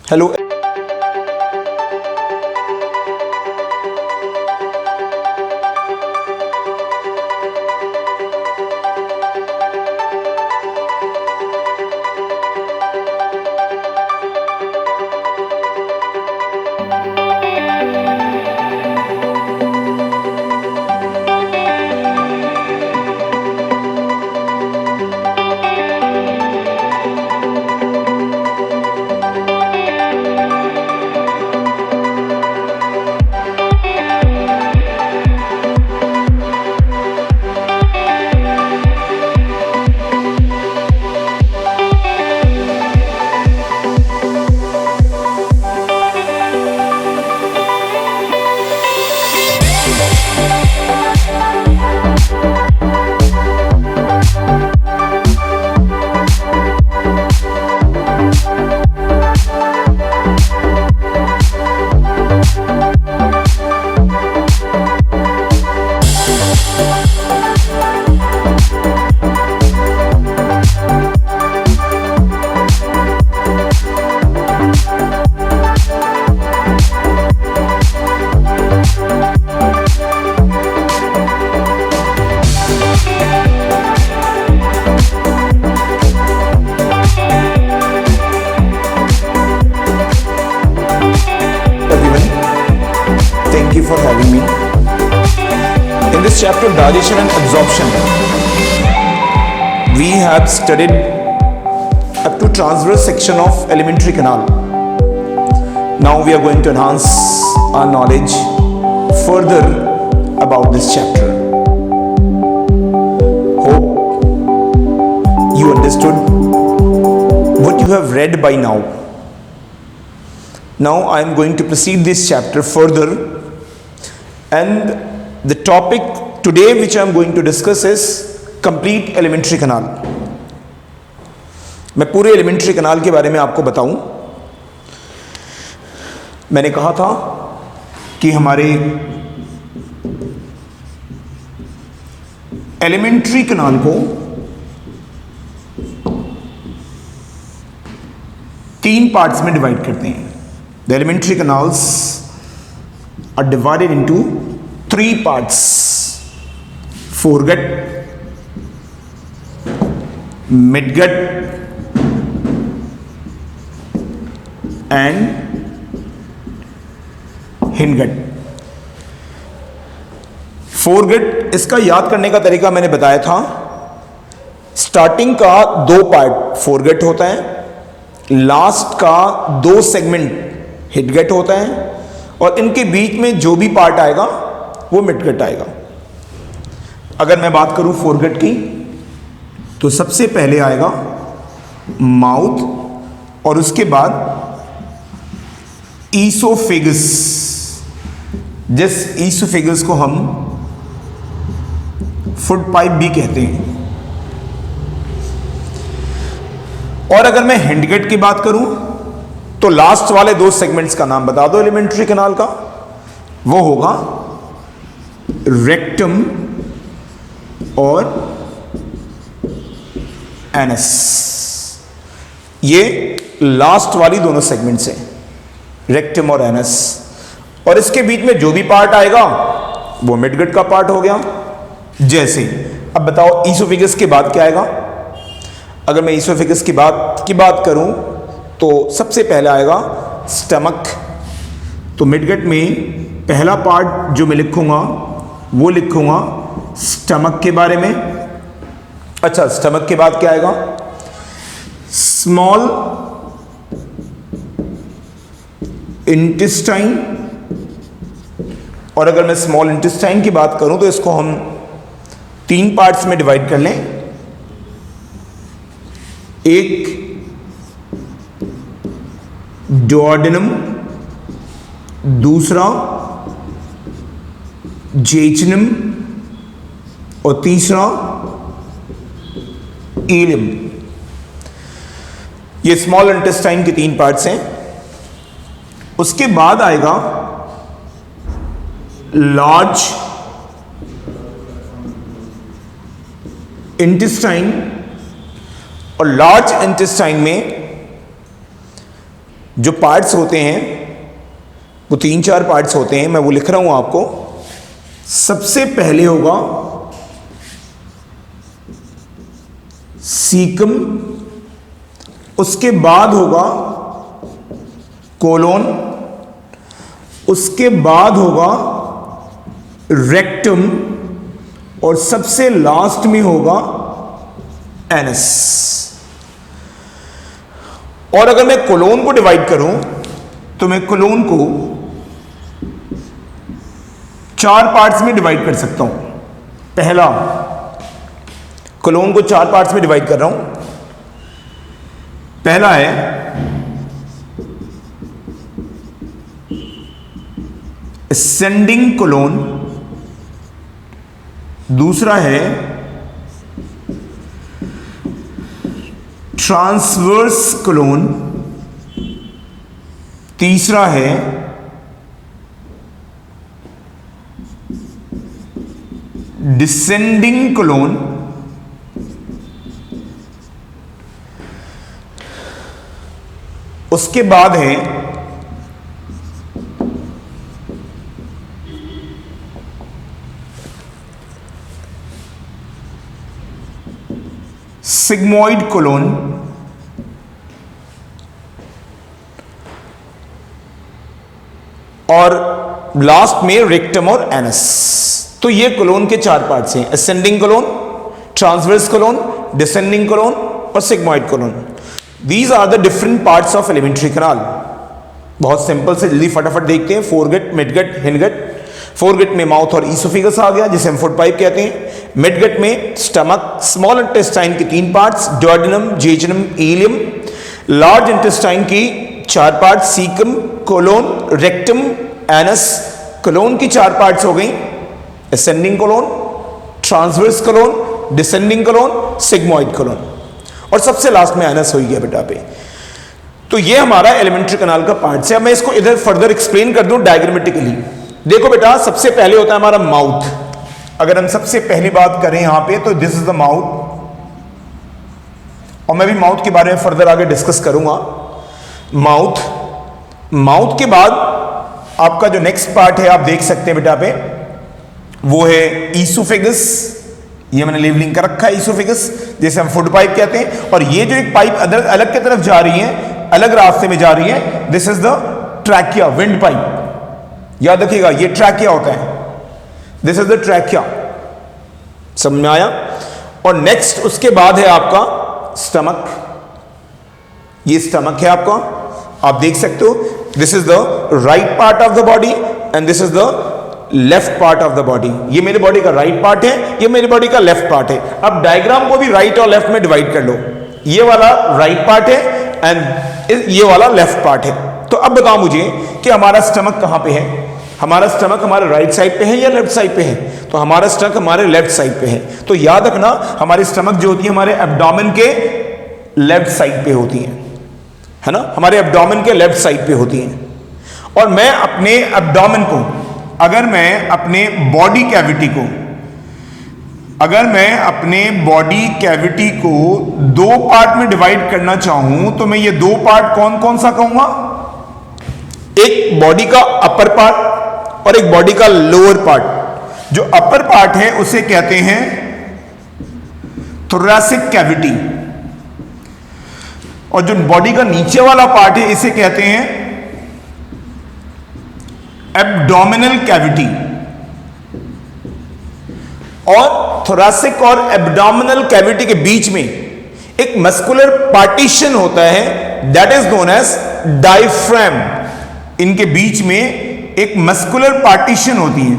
Hello. Thank you for having me. In this chapter, digestion and absorption, we have studied up to transverse section of alimentary canal. Now we are going to enhance our knowledge further about this chapter. Hope you understood what you have read by now. Now I am going to proceed this chapter further, and the topic today which I am going to discuss is complete elementary canal. मैं पूरे elementary कनाल के बारे में आपको बताऊं। मैंने कहा था कि हमारे एलिमेंट्री कनाल को तीन पार्ट्स में डिवाइड करते हैं। The elementary canals are divided into three parts: foregut, midgut, and hindgut. Foregut, इसका याद करने का तरीका मैंने बताया था। स्टार्टिंग का दो पार्ट फोरगट होता है, लास्ट का दो सेगमेंट हिटगट होता है, और इनके बीच में जो भी पार्ट आएगा वो मिडगट आएगा। अगर मैं बात करूं फोरगट की, तो सबसे पहले आएगा माउथ, और उसके बाद ईसोफेगस, जिस ईसोफेगस को हम फूड पाइप भी कहते हैं। और अगर मैं हिंडगट की बात करूं, तो लास्ट वाले दो सेगमेंट्स का नाम बता दो एलिमेंट्री कनाल का। वो होगा रेक्टम और एनस। ये लास्ट वाली दोनों सेगमेंट्स हैं, रेक्टम और एनस, और इसके बीच में जो भी पार्ट आएगा वो मिडगट का पार्ट हो गया। जैसे अब बताओ ईसोफेगस के बाद क्या आएगा। अगर मैं ईसोफेगस की बात करूं, तो सबसे पहला आएगा स्टमक। तो मिडगट में पहला पार्ट जो मैं लिखूंगा वो लिखूंगा स्टमक के बारे में। अच्छा, स्टमक के बाद क्या आएगा? Small intestine. और अगर मैं स्मॉल इंटेस्टाइन की बात करूं, तो इसको हम तीन पार्ट्स में डिवाइड कर लें। एक डुओडेनम, दूसरा जेचनम, और तीसरा इलियम। ये स्मॉल इंटेस्टाइन के तीन पार्ट्स हैं। उसके बाद आएगा लार्ज इंटेस्टाइन, और लार्ज इंटेस्टाइन में जो पार्ट्स होते हैं वो 3-4 पार्ट्स होते हैं, मैं वो लिख रहा हूं आपको। सबसे पहले होगा सीकम, उसके बाद होगा कोलोन, उसके बाद होगा रेक्टम और सबसे लास्ट में होगा एनस। और अगर मैं कोलोन को डिवाइड करूं तो मैं कोलोन को 4 पार्ट्स में डिवाइड कर सकता हूं। पहला, कोलोन को 4 पार्ट्स में डिवाइड कर रहा हूं। पहला है असेंडिंग कोलोन, दूसरा है ट्रांसवर्स कोलोन, तीसरा है डिसेंडिंग कोलोन, उसके बाद है सिग्मोइड कोलोन, और लास्ट में रेक्टम और एनस। तो ये कोलोन के 4 पार्ट्स हैं, ascending colon, transverse colon, descending colon और sigmoid colon. These are the different parts of alimentary canal. बहुत सिंपल से जल्दी फटाफट देखते हैं। Foregut, midgut, hindgut. फोरगट में माउथ और ईसोफेगस आ गया, जिसे हम फूड पाइप कहते हैं। मिडगट में स्टमक, स्मॉल इंटेस्टाइन के 3 parts, duodenum, jejunum, ileum. Large intestine की 4 parts, caecum, colon, rectum, anus. Colon की 4 पार्ट्स हो गई, ascending colon, transverse colon, descending colon, sigmoid colon, और सबसे लास्ट में एनस हो गया बेटा पे। तो ये हमारा एलिमेंट्री कैनाल का पार्ट है। मैं इसको इधर फर्दर एक्सप्लेन कर दूं डायग्रामेटिकली। देखो बेटा, सबसे पहले होता है हमारा माउथ। अगर हम सबसे पहली बात करें यहां पे, तो दिस इज द माउथ, और मैं भी माउथ के बारे में फर्दर आगे डिस्कस करूंगा। माउथ के बाद आपका जो नेक्स्ट पार्ट है, आप देख सकते हैं बेटा पे, वो है ईसोफेगस। ये मैंने लेबलिंग कर रखा है, ईसोफेगस, जैसे हम फूड पाइप कहते हैं। और ये जो एक पाइप अलग की तरफ जा रही है, अलग रास्ते में जा रही है, this is the trachea, wind pipe. याद रखिएगा, ये ट्रैकिया होता है, दिस इज द ट्रैकिया। समझ में आया? और नेक्स्ट उसके बाद है आपका स्टमक। ये स्टमक है आपका, आप देख सकते हो, this is the right part of the body and this is the left part of the body. ये मेरी बॉडी का राइट पार्ट है, ये मेरी बॉडी का लेफ्ट पार्ट है। अब डायग्राम को भी राइट और लेफ्ट में डिवाइड कर लो। ये वाला राइट पार्ट है एंड ये वाला लेफ्ट पार्ट है। तो अब बताओ मुझे कि हमारा स्टमक कहां पे है? हमारा स्टमक हमारे राइट साइड पे है या लेफ्ट साइड पे है? तो हमारा स्टमक हमारे लेफ्ट साइड पे है। तो याद रखना, हमारी स्टमक जो होती है हमारे एब्डोमेन के लेफ्ट साइड पे होती है ना, हमारे एब्डोमेन के लेफ्ट साइड पे होती है। और मैं अपने एब्डोमेन को, अगर मैं अपने बॉडी कैविटी को, अगर मैं अपने बॉडी कैविटी को 2 पार्ट में डिवाइड करना चाहूं, तो मैं ये 2 पार्ट कौन कौन सा कहूंगा? एक बॉडी का अपर पार्ट और एक बॉडी का लोअर पार्ट। जो अपर पार्ट है उसे कहते हैं थोरैसिक कैविटी, और जो बॉडी का नीचे वाला पार्ट है इसे कहते हैं एब्डोमिनल कैविटी। और थोरैसिक और एब्डोमिनल कैविटी के बीच में एक मस्कुलर पार्टीशन होता है, that is known as diaphragm. इनके बीच में एक मस्कुलर पार्टीशन होती है,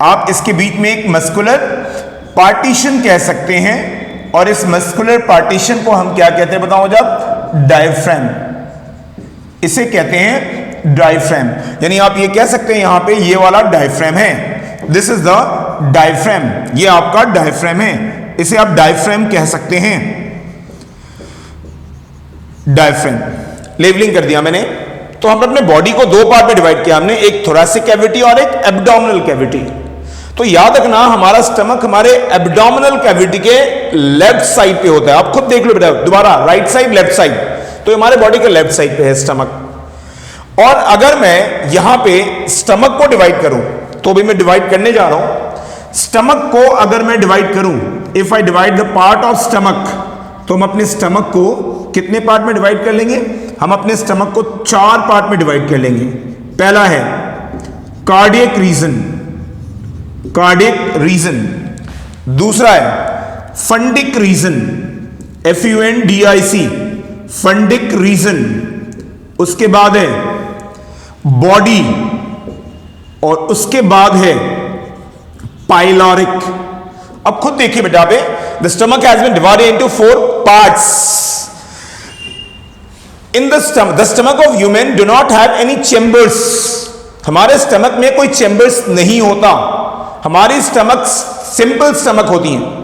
आप इसके बीच में एक मस्कुलर पार्टीशन कह सकते हैं। और इस मस्कुलर पार्टीशन को हम क्या कहते हैं बताओ जब? डायफ्राम। इसे कहते हैं डायफ्राम। यानी आप ये कह सकते हैं यहां पे ये वाला डायफ्राम है, दिस इज द डायफ्राम, ये आपका डायफ्राम है, इसे आप डायफ्राम कह सकते हैं। डायफ्राम लेबलिंग कर दिया मैंने। तो हम अपने बॉडी को 2 पार्ट में डिवाइड किया हमने, एक थोरैसिक कैविटी और एक एब्डोमिनल कैविटी। तो याद रखना, हमारा स्टमक हमारे एब्डोमिनल कैविटी के लेफ्ट साइड पे होता है। आप खुद देख लो बेटा दोबारा, राइट साइड लेफ्ट साइड। तो हमारे बॉडी के लेफ्ट साइड पे है स्टमक। और अगर मैं यहां पे स्टमक को डिवाइड करूं, तो भी मैं डिवाइड करने जा रहा हूं। स्टमक को अगर मैं डिवाइड करूं, if I divide the part of stomach, तो हम अपने स्टमक को कितने पार्ट में डिवाइड कर लेंगे? हम अपने स्टमक को 4 पार्ट में डिवाइड कर लेंगे। पहला है कार्डियक रीजन, कार्डियक रीजन। दूसरा है fundic region, FUNDIC, fundic region. उसके बाद है बॉडी, और उसके बाद है पाइलोरिक। अब खुद देखिए बेटा पे, the stomach has been divided into 4 parts. In the stomach of human do not have any chambers. हमारे स्टमक में कोई चेंबर्स नहीं होता। हमारी स्टमक सिंपल स्टमक होती है।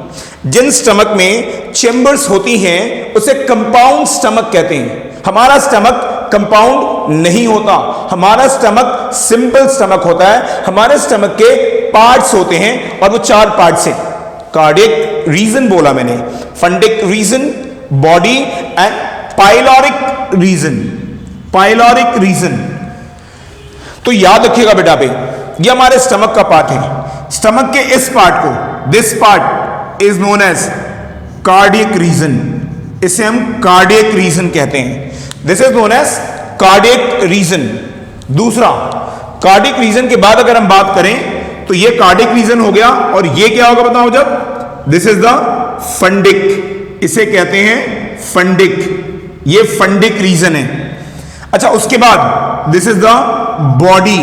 जिन स्टमक में चेंबर्स होती हैं उसे कंपाउंड स्टमक कहते हैं। हमारा स्टमक कंपाउंड नहीं होता, हमारा स्टमक सिंपल स्टमक होता है। हमारे स्टमक के पार्ट्स होते हैं और वो 4 पार्ट्स हैं। कार्डियक रीजन बोला मैंने, fundic region, body and pyloric region, pyloric region. तो याद रखिएगा बेटा पे, ये हमारे स्टमक का पार्ट है। स्टमक के इस पार्ट को, this part is known as cardiac region. इसे हम कार्डियक रीजन कहते हैं। This is known as cardiac region. दूसरा, कार्डियक रीजन के बाद अगर हम बात करें तो ये कार्डियक रीजन हो गया, और ये क्या होगा बताओ जब? दिस इज द फंडिक, इसे कहते हैं फंडिक। ये फंडिक रीजन है। अच्छा, उसके बाद दिस इज द बॉडी,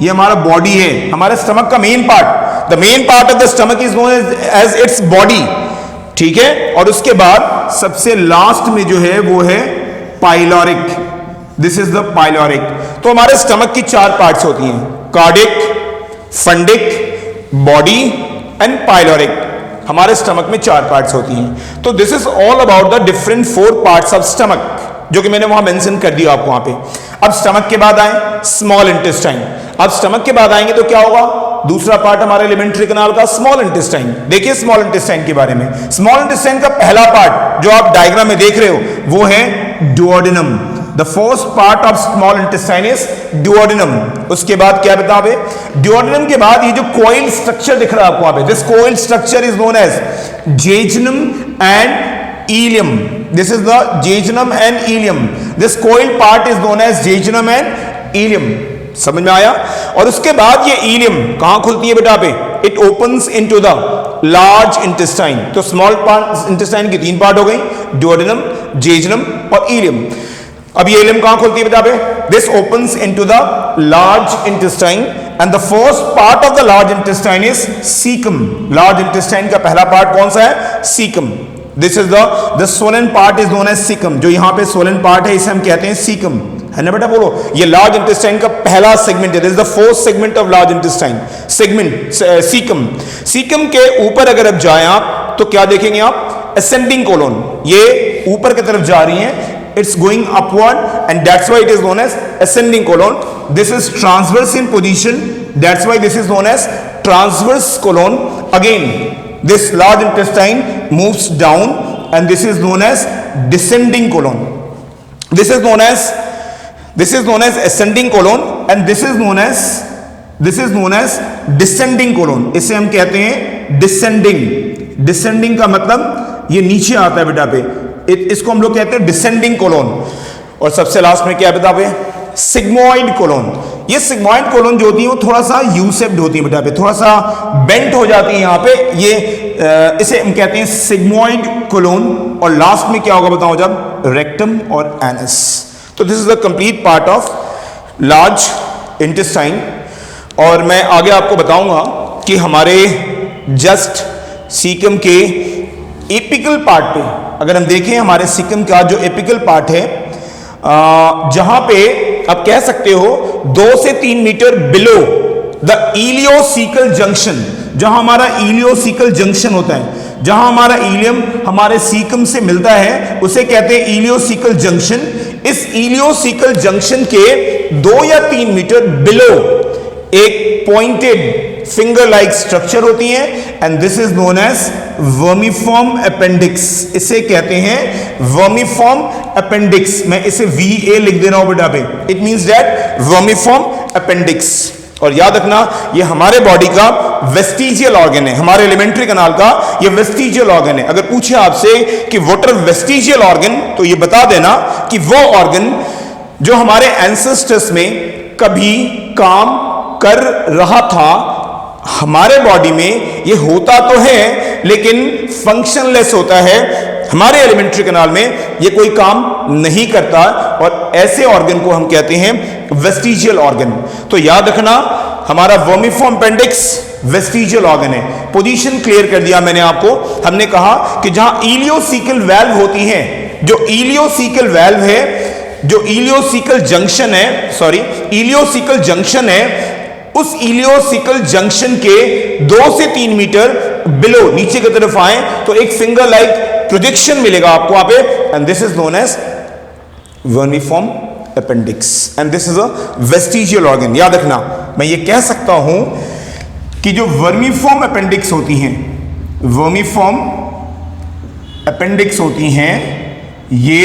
ये हमारा बॉडी है, हमारे स्टमक का main part. The main part of the stomach is known as its body, ठीक है। और उसके बाद सबसे लास्ट में जो है वो है pyloric, this is the pyloric. तो हमारे स्टमक की 4 पार्ट्स होती हैं, cardiac, fundic, body and pyloric. हमारे स्टमक में 4 पार्ट्स होती हैं। तो this is all about the different 4 parts of stomach, जो कि मैंने वहां मेंशन कर दिया आपको वहां पे। अब स्टमक के बाद आए स्मॉल इंटेस्टाइन। अब स्टमक के बाद आएंगे तो क्या होगा? दूसरा पार्ट हमारे एलिमेंट्री कैनाल का स्मॉल इंटेस्टाइन। देखिए स्मॉल इंटेस्टाइन के बारे में। स्मॉल इंटेस्टाइन का पहला पार्ट जो आप डायग्राम में देख रहे हो वो है duodenum. The first part of small intestine is duodenum. उसके बाद क्या बता बे? डुओडेनम के बाद ये जो कोइल स्ट्रक्चर दिख रहा है आपको वहां पे, this coil structure is known as jejunum and ileum. This is the jejunum and ileum. This coil part is known as jejunum and ileum. समझ में आया? और उसके बाद ये इलियम कहां खुलती है बेटा पे? It opens into the large intestine. तो स्मॉल पार्ट इंटेस्टाइन की 3 पार्ट हो गई, डुओडेनम, जेजुनम और इलियम। अब ये इलियम कहां खुलती है बेटा पे? This opens into the large intestine and the first part of the large intestine is caecum. Large intestine का पहला पार्ट कौन सा है? सीकम। दिस इज द सोलन part is known as caecum. जो यहां पे सोलन पार्ट है इसे हम कहते हैं सीकम, है ना बेटा? बोलो, ये लार्ज इंटेस्टाइन का पहला सेगमेंट है। This is the fourth segment of large intestine, segment caecum. Caecum के ऊपर अगर अब जाए आप तो क्या देखेंगे आप? Ascending colon. ये ऊपर की तरफ जा रही है, it's going upward and that's why it is known as ascending colon. This is transverse in position, that's why this is known as transverse colon. Again this large intestine moves down and this is known as descending colon. This is known as ascending colon and this is known as descending colon. इसे हम कहते हैं descending. descending का मतलब ये नीचे आता है बेटा पे, इसको हम लोग कहते हैं डिसेंडिंग कोलोन। और सबसे लास्ट में क्या है बता पे? Sigmoid colon. ये सिग्मोइड कोलोन जो होती है वो थोड़ा सा यू शेप्ड होती है बेटा पे, थोड़ा सा बेंट हो जाती है यहाँ पे। ये इसे हम कहते हैं सिग्मोइड कोलोन। और लास्ट में क्या होगा बताओ जब? रेक्टम और एनस। तो this is the complete part of large intestine. और मैं आगे आपको बताऊंगा कि हमारे जस्ट सीकम के एपिकल पार्ट पे अगर हम देखें, हमारे सीकम का जो एपिकल पार्ट है, जहां पे आप कह सकते हो 2 से 3 metre below the ileocaecal junction, जहां हमारा इलियोसिकल जंक्शन होता है, जहां हमारा इलियम हमारे सीकम से मिलता है, उसे कहते हैं इलियोसिकल जंक्शन। इस इलियोसिकल जंक्शन के 2 या 3 मीटर बिलो एक पॉइंटेड फिंगर लाइक स्ट्रक्चर होती हैं and this is known as vermiform appendix. इसे कहते हैं वर्मीफॉर्म अपेंडिक्स। मैं इसे VA लिख दे रहा हूं बेटा पे, it means that vermiform appendix. और याद रखना ये हमारे बॉडी का वेस्टिजियल ऑर्गन है, हमारे एलिमेंट्री कनाल का ये वेस्टिजियल ऑर्गन है। अगर पूछे आपसे कि व्हाट आर वेस्टिजियल ऑर्गन, तो ये बता देना कि वो ऑर्गन जो हमारे एंसेस्टर्स में कभी काम कर रहा था, हमारे बॉडी में ये होता तो है लेकिन फंक्शनलेस होता है। हमारे एलिमेंट्री कनाल में ये कोई काम नहीं करता और ऐसे ऑर्गन को हम कहते हैं वेस्टिजियल ऑर्गन। तो याद रखना हमारा वर्मीफॉर्म अपेंडिक्स वेस्टिजियल ऑर्गन है। पोजीशन क्लियर कर दिया मैंने आपको। हमने कहा कि जहां इलियोसिकल वाल्व होती है, जो इलियोसिकल वाल्व है, जो इलियोसिकल जंक्शन है, सॉरी इलियोसिकल जंक्शन है, उस इलियोसिकल जंक्शन के 2 से 3 मीटर बिलो नीचे की तरफ आए तो एक फिंगर लाइक प्रोजेक्शन मिलेगा आपको वहां पे and this is known as vermiform appendix and this is a vestigial organ. याद रखना मैं ये कह सकता हूं कि जो वर्मीफॉर्म अपेंडिक्स होती हैं, वर्मीफॉर्म अपेंडिक्स होती हैं, ये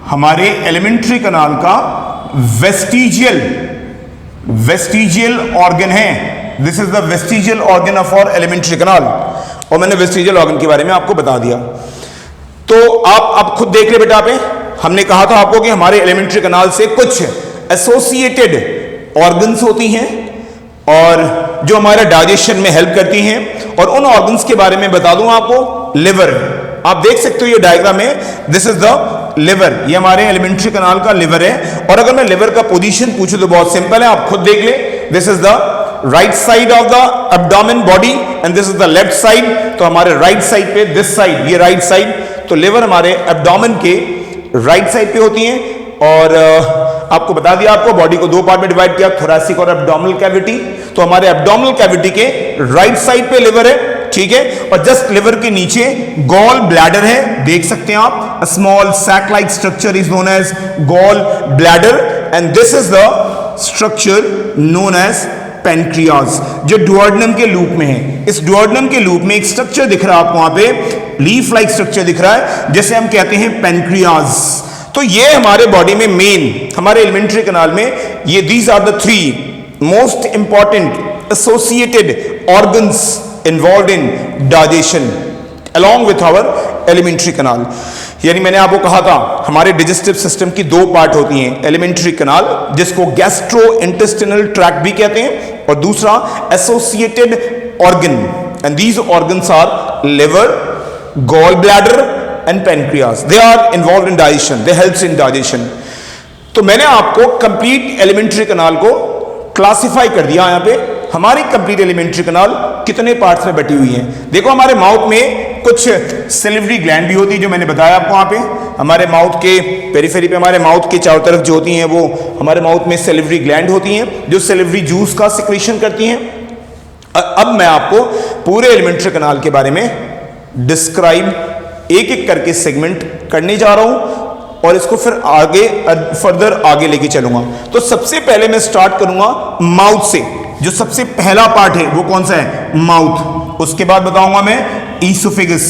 हमारे एलिमेंट्री कनाल का वेस्टिजियल ऑर्गन है। This is the vestigial organ of our alimentary canal. और मैंने वेस्टिजियल ऑर्गन के बारे में आपको बता दिया। तो आप खुद देख रहे बेटा पे, हमने कहा था आपको कि हमारे एलिमेंट्री कनाल से कुछ एसोसिएटेड ऑर्गन्स होती हैं और जो हमारे डाइजेशन में हेल्प करती हैं। और उन ऑर्गन्स के बारे में बता दूं आपको, लिवर, आप देख सकते हो ये डायग्राम में, दिस इज द लिवर, ये हमारे एलिमेंट्री कनाल का लिवर है। और अगर मैं लिवर का पोजीशन पूछूं तो बहुत सिंपल है, आप खुद देख ले, this is the right side of the abdomen body and this is the left side. तो हमारे राइट साइड पे दिस साइड, ये राइट साइड, तो लिवर हमारे एब्डोमेन के राइट साइड पे होती हैं। और आपको बता दिया, आपको बॉडी को 2 पार्ट में डिवाइड किया, थोरैसिक और एब्डोमिनल कैविटी। तो हमारे एब्डोमिनल कैविटी के राइट साइड पे लिवर है, ठीक है। और जस्ट लिवर के नीचे गॉल ब्लैडर है, देख सकते हैं आप, a small sac like structure is known as gall bladder and this is the structure known as pancreas, जो डुओडेनम के लूप में है। इस डुओडेनम के लूप में एक स्ट्रक्चर दिख रहा है आपको, वहां पे लीफ लाइक स्ट्रक्चर दिख रहा है, जिसे हम कहते हैं पेनक्रियाज। तो ये हमारे बॉडी में मेन, हमारे एलिमेंट्री कनाल में ये these are the 3 most important associated organs involve in digestion along with our elementary canal। यानी मैंने आपको कहा था हमारे डिजेस्टिव सिस्टम की 2 पार्ट होती हैं, एलिमेंट्री कनाल जिसको गैस्ट्रो इंटेस्टिनल ट्रैक्ट भी कहते हैं और दूसरा associated organ and these organs are liver, gall bladder and pancreas. They are involve in digestion, they helps in digestion. तो मैंने आपको कंप्लीट एलिमेंट्री कनाल को क्लासिफाई कर दिया। यहां पे हमारी कंप्लीट एलिमेंट्री कनाल कितने पार्ट्स में बटी हुई है। देखो हमारे माउथ में कुछ सेलिवरी ग्लैंड भी होती है, जो मैंने बताया आपको। वहां पे हमारे माउथ के पेरिफेरी पे, हमारे माउथ के चारों तरफ जो होती हैं, वो हमारे माउथ में सेलिवरी ग्लैंड होती हैं जो सेलिवरी जूस का सिक्रीशन करती हैं। अब मैं आपको पूरे एलिमेंट्री कनाल के बारे में डिस्क्राइब एक एक करके सेगमेंट करने जा रहा हूं और इसको फिर आगे फर्दर आगे लेके चलूंगा। तो सबसे पहले मैं स्टार्ट करूंगा माउथ से। जो सबसे पहला पार्ट है वो कौन सा है? माउथ। उसके बाद बताऊंगा मैं ईसोफेगस,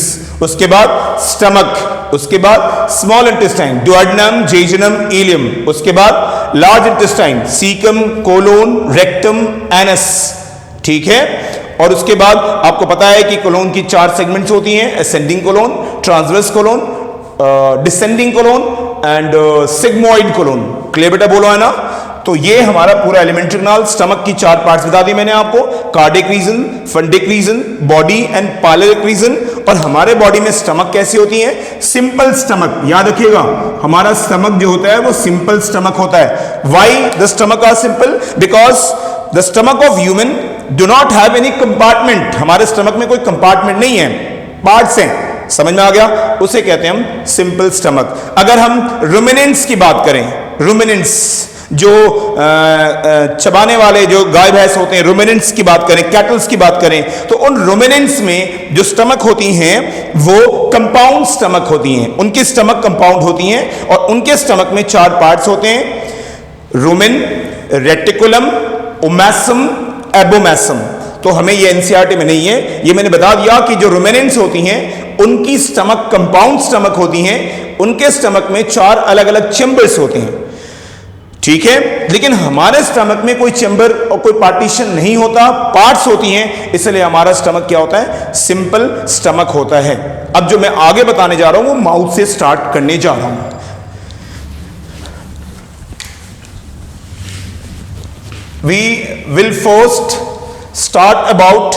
उसके बाद स्टमक, उसके बाद small intestine, duodenum, jejunum, ileum, उसके बाद large intestine, caecum, colon, rectum, anus, ठीक है। और उसके बाद आपको पता है कि कोलोन की 4 सेगमेंट्स होती हैं, ascending colon, transverse colon, descending colon and sigmoid colon. Clear बेटा, बोलो है ना। तो ये हमारा पूरा एलिमेंट्री कनाल। स्टमक की 4 पार्ट्स बता दी मैंने आपको, cardiac region, fundic region, body and pyloric region. और हमारे बॉडी में स्टमक कैसी होती है? Simple stomach. याद रखिएगा हमारा स्टमक जो होता है वो सिंपल स्टमक होता है। Why the stomach are simple? Because the stomach of human do not have any compartment. हमारे स्टमक में कोई कंपार्टमेंट नहीं है, पार्ट्स हैं। समझ में आ गया? उसे कहते हैं हम सिंपल स्टमक। अगर हम रुमिनेंट्स की बात करें, रुमिनेंट्स जो चबाने वाले जो गाय भैंस होते हैं, रुमिनेंट्स की बात करें, कैटल्स की बात करें, तो उन रुमिनेंट्स में जो स्टमक होती हैं वो कंपाउंड स्टमक होती हैं। उनकी स्टमक कंपाउंड होती हैं और उनके स्टमक में 4 पार्ट्स होते हैं, रुमेन, रेटिकुलम, ओमैसम, एबोमैसम। तो हमें ये एनसीईआरटी में नहीं है, ये मैंने बता दिया कि जो रुमिनेंट्स होती हैं उनकी स्टमक कंपाउंड स्टमक होती हैं, उनके स्टमक में 4 अलग अलग चेंबर्स होते हैं, ठीक है। लेकिन हमारे स्टमक में कोई चेंबर और कोई पार्टीशन नहीं होता, पार्ट्स होती हैं, इसलिए हमारा स्टमक क्या होता है, सिंपल स्टमक होता है। अब जो मैं आगे बताने जा रहा हूं वो माउथ से स्टार्ट करने जा रहा हूं। We will first start about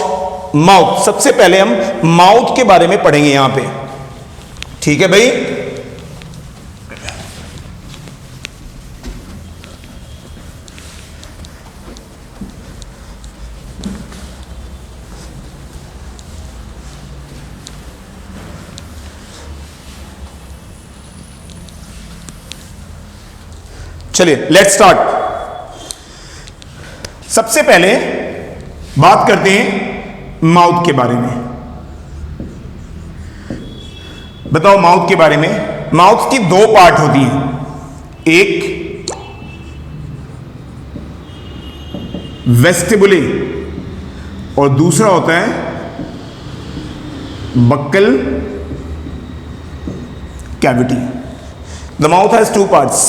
mouth. सबसे पहले हम माउथ के बारे में पढ़ेंगे यहां पे, ठीक है भाई। चलिए लेट्स स्टार्ट। सबसे पहले बात करते हैं माउथ के बारे में। बताओ माउथ के बारे में। माउथ की 2 पार्ट होती हैं, एक वेस्टिबुले और दूसरा होता है buccal cavity. The mouth has 2 parts,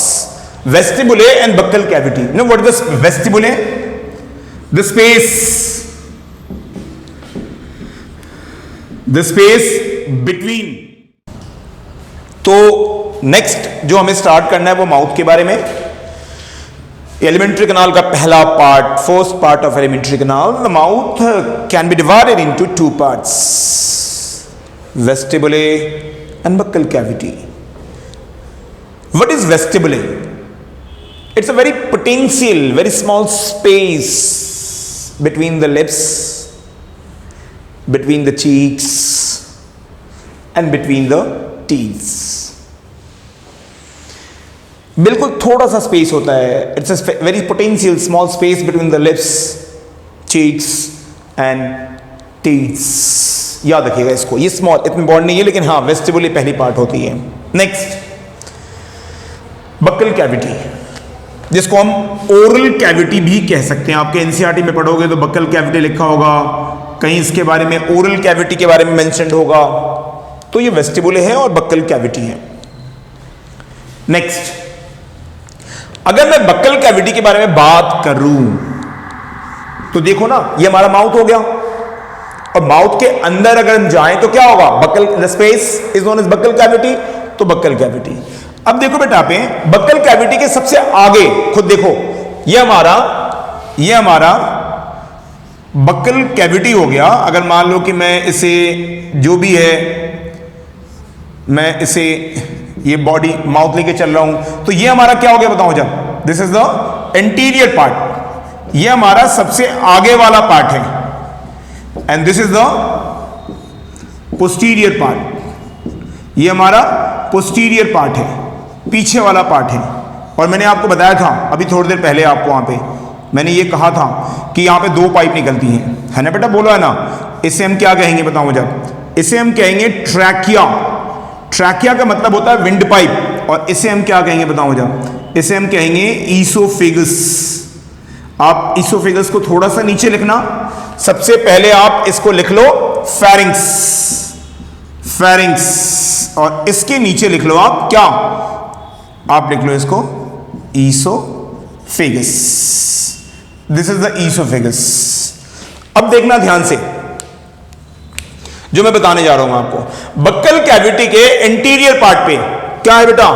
vestibule and buccal cavity. You know what is the vestibule? The space between. तो नेक्स्ट जो हमें स्टार्ट करना है वो माउथ के बारे में। एलिमेंट्री कैनाल का पहला part, first part of alimentary canal, the mouth can be divided into 2 parts, vestibule and buccal cavity. What is vestibule? It's a very potential, very small space between the lips, between the cheeks and between the teeth. बिल्कुल थोड़ा सा space होता है। It's a very potential small space between the lips, cheeks and teeth. याद रखिएगा इसको, ये small इतनी बॉन्ड नहीं है, लेकिन हाँ वेस्टिबुले पहली पार्ट होती है। नेक्स्ट बक्कल कैविटी, जिसको हम ओरल कैविटी भी कह सकते हैं। आपके एनसीईआरटी में पढ़ोगे तो बक्कल कैविटी लिखा होगा, कहीं इसके बारे में ओरल कैविटी के बारे में मेंशन्ड होगा। तो ये वेस्टिबुले है और बक्कल कैविटी है। नेक्स्ट, अगर मैं बक्कल कैविटी के बारे में बात करूं तो देखो ना, ये हमारा माउथ हो गया, और माउथ के अंदर अगर हम जाएं तो क्या होगा, buccal, the space is known as buccal cavity, तो बक्कल कैविटी। अब देखो बेटा पे बक्कल कैविटी के सबसे आगे खुद देखो, ये हमारा बक्कल कैविटी हो गया। अगर मान लो कि मैं इसे जो भी है मैं इसे ये बॉडी माउथ लेके चल रहा हूं, तो ये हमारा क्या हो गया बताओ जब, this is the anterior part, ये हमारा सबसे आगे वाला पार्ट है, and this is the posterior part, ये हमारा पोस्टीरियर पार्ट है, पीछे वाला पार्ट है। और मैंने आपको बताया था अभी थोड़ी देर पहले, आपको वहां पे मैंने ये कहा था कि यहां पे 2 पाइप निकलती हैं, है ना बेटा, बोलो है ना। इसे हम क्या कहेंगे बताओ मुझे, इसे हम कहेंगे ट्रैकिया। ट्रैकिया का मतलब होता है विंड पाइप, और इसे हम क्या कहेंगे बताओ मुझे, इसे हम कहेंगे ईसोफेगस। आप ईसोफेगस को थोड़ा सा नीचे लिखना, सबसे पहले आप इसको लिख लो फेरिंग्स, फेरिंग्स, और इसके नीचे लिख लो आप क्या, आप लिख लो इसको oesophagus. This is the oesophagus. अब देखना ध्यान से जो मैं बताने जा रहा हूं आपको। बक्कल कैविटी के इंटीरियर पार्ट पे क्या है बेटा,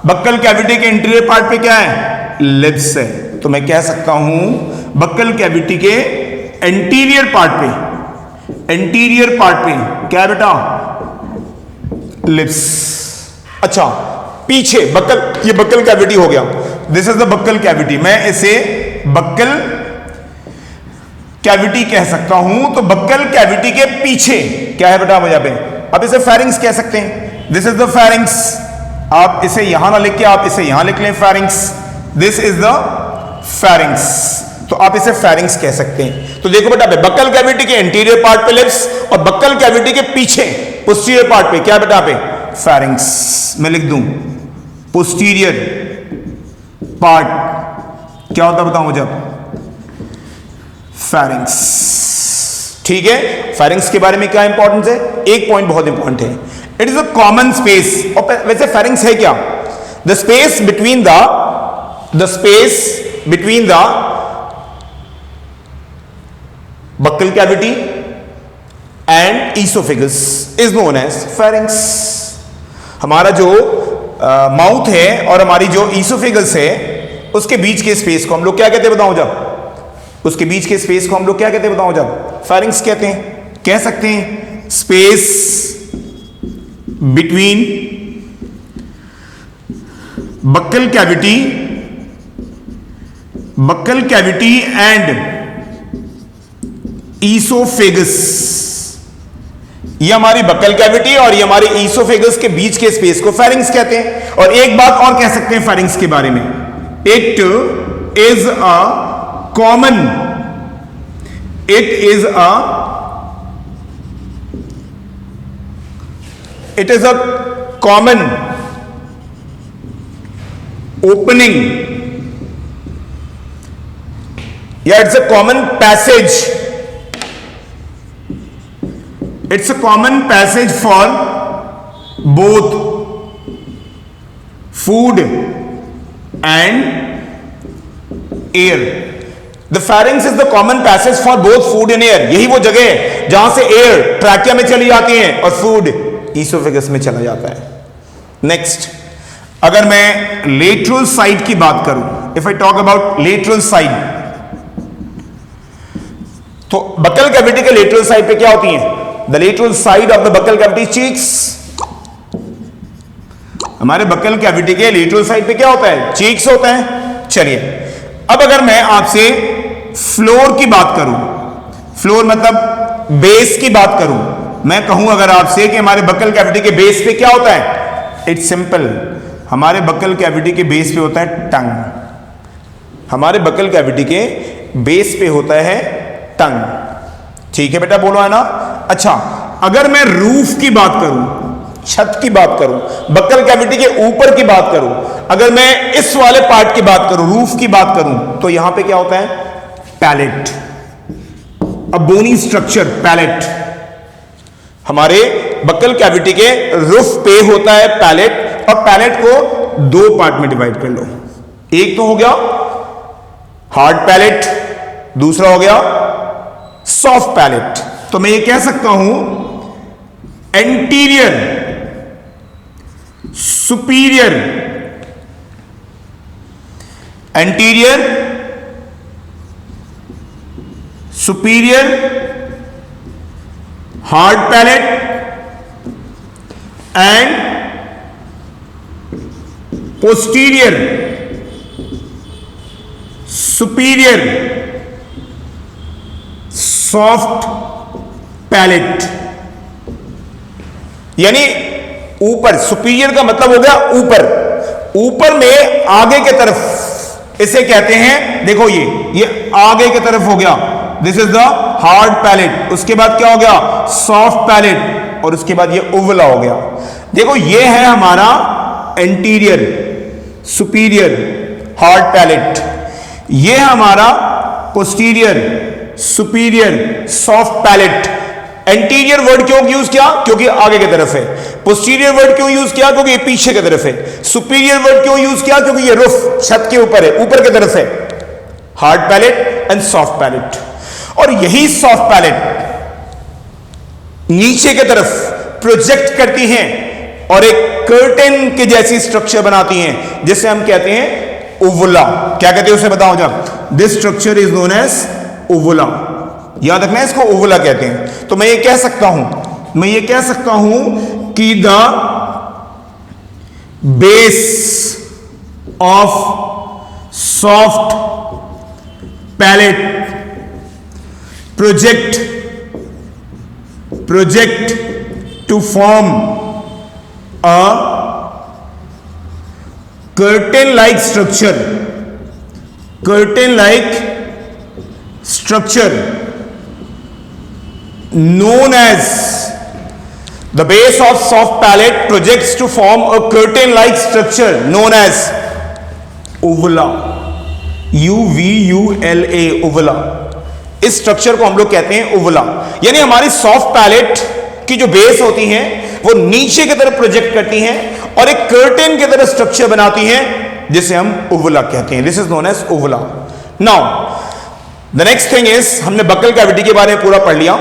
बक्कल कैविटी के इंटीरियर पार्ट पे क्या है, लिप्स है। तो मैं कह सकता हूं बक्कल कैविटी के एंटीरियर पार्ट पे, एंटीरियर पार्ट पे क्या है बेटा, लिप्स। अच्छा, पीछे बक्कल, ये बक्कल कैविटी हो गया, this is the buccal cavity. मैं इसे बक्कल कैविटी कह सकता हूं। तो बक्कल कैविटी के पीछे क्या है बेटा मुझे पे, अब इसे फेरिंग्स कह सकते हैं, दिस इज द फेरिंग्स। आप इसे यहां ना लिख के आप इसे यहां लिख लें pharynx, this is the pharynx, तो आप इसे फेरिंग्स कह सकते हैं। तो देखो बेटा, बक्कल कैविटी के इंटीरियर पार्ट पे लिप्स, और बक्कल कैविटी के पीछे पोस्टीरियर पार्ट पे क्या बेटा पे, फेरिंग्स। मैं लिख दूं पोस्टीरियर पार्ट क्या होता है बताओ मुझे, फेरिंग्स। ठीक है, फेरिंग्स के बारे में क्या इंपॉर्टेंस है? एक पॉइंट बहुत इंपॉर्टेंट है, it is a common space. और वैसे फेरिंग्स है क्या? The space between the buccal cavity and oesophagus is known as pharynx. हमारा जो माउथ है और हमारी जो ईसोफेगस है उसके बीच के स्पेस को हम लोग क्या कहते हैं बताओ? जब उसके बीच के स्पेस को हम लोग क्या कहते हैं बताओ? जब फेरिंग्स कहते हैं। कह सकते हैं space between buckle cavity and oesophagus. ये हमारी बक्कल कैविटी और ये हमारी ईसोफेगस के बीच के स्पेस को फेरिंग्स कहते हैं। और एक बात और कह सकते हैं फेरिंग्स के बारे में, it is a common opening या it's a common passage. It's a common passage for both food and air. The pharynx is the common passage for both food and air. यही वो जगह है जहां से एयर ट्रैकिया में चली जाती है और फूड ईसोफेगस में चला जाता है। नेक्स्ट, अगर मैं लेटरल साइड की बात करूं, if I talk about lateral side, तो बक्कल कैविटी के लेटरल साइड पे क्या होती है? The lateral side of the buccal cavity cheeks. हमारे बक्कल कैविटी के लेटरल साइड पे क्या होता है? चीक्स होता है। चलिए, अब अगर मैं आपसे फ्लोर की बात करूं, फ्लोर मतलब बेस की बात करूं, मैं कहूं अगर आपसे कि हमारे बक्कल कैविटी के बेस पे क्या होता है? इट्स सिंपल, हमारे बक्कल कैविटी के बेस पे होता है टंग। हमारे बक्कल कैविटी के बेस पे होता है टंग। ठीक है बेटा, बोलो है ना? अच्छा, अगर मैं रूफ की बात करूं, छत की बात करूं, बक्कल कैविटी के ऊपर की बात करूं, अगर मैं इस वाले पार्ट की बात करूं, रूफ की बात करूं, तो यहां पे क्या होता है? पैलेट, अ बोनी स्ट्रक्चर, पैलेट। हमारे बक्कल कैविटी के रूफ पे होता है पैलेट, और पैलेट को दो पार्ट में डिवाइड कर लो। एक तो हो गया हार्ड पैलेट, दूसरा हो गया सॉफ्ट पैलेट। तो मैं ये कह सकता हूं anterior superior hard palate and posterior superior soft palate. यानी ऊपर, सुपीरियर का मतलब हो गया ऊपर, ऊपर में आगे के तरफ इसे कहते हैं, देखो ये आगे की तरफ हो गया, this is the hard palate. उसके बाद क्या हो गया? सॉफ्ट पैलेट, और उसके बाद ये ओवला हो गया। देखो ये है हमारा एंटीरियर सुपीरियर हार्ड पैलेट, ये हमारा posterior superior soft palate. Anterior word क्यों यूज किया? क्योंकि आगे की तरफ है। पोस्टीरियर वर्ड क्यों यूज किया? क्योंकि ये पीछे की तरफ है। सुपीरियर वर्ड क्यों यूज किया? क्योंकि ये रूफ छत के ऊपर है, ऊपर की तरफ है। Hard palate and soft palate. और यही सॉफ्ट पैलेट नीचे की तरफ प्रोजेक्ट करती हैं और एक कर्टेन के जैसी स्ट्रक्चर बनाती हैं, जिसे हम कहते हैं ओवुला। क्या कहते हैं उसे बताओ जब? This structure is known as uvula. याद रखना है, इसको ओवुला कहते हैं। तो मैं ये कह सकता हूं कि the base of soft palate project to form a curtain like structure known as the base of soft palate projects to form a curtain like structure known as uvula, uvula, uvula। इस structure को हम लोग कहते हैं उवुला। यानी हमारी soft palate की जो बेस होती हैं वो नीचे की तरफ प्रोजेक्ट करती हैं और एक कर्टेन की तरह स्ट्रक्चर बनाती हैं जिसे हम उवुला कहते हैं। This is known as uvula. Now the next thing is, हमने बक्कल कैविटी के बारे में पूरा पढ़ लिया।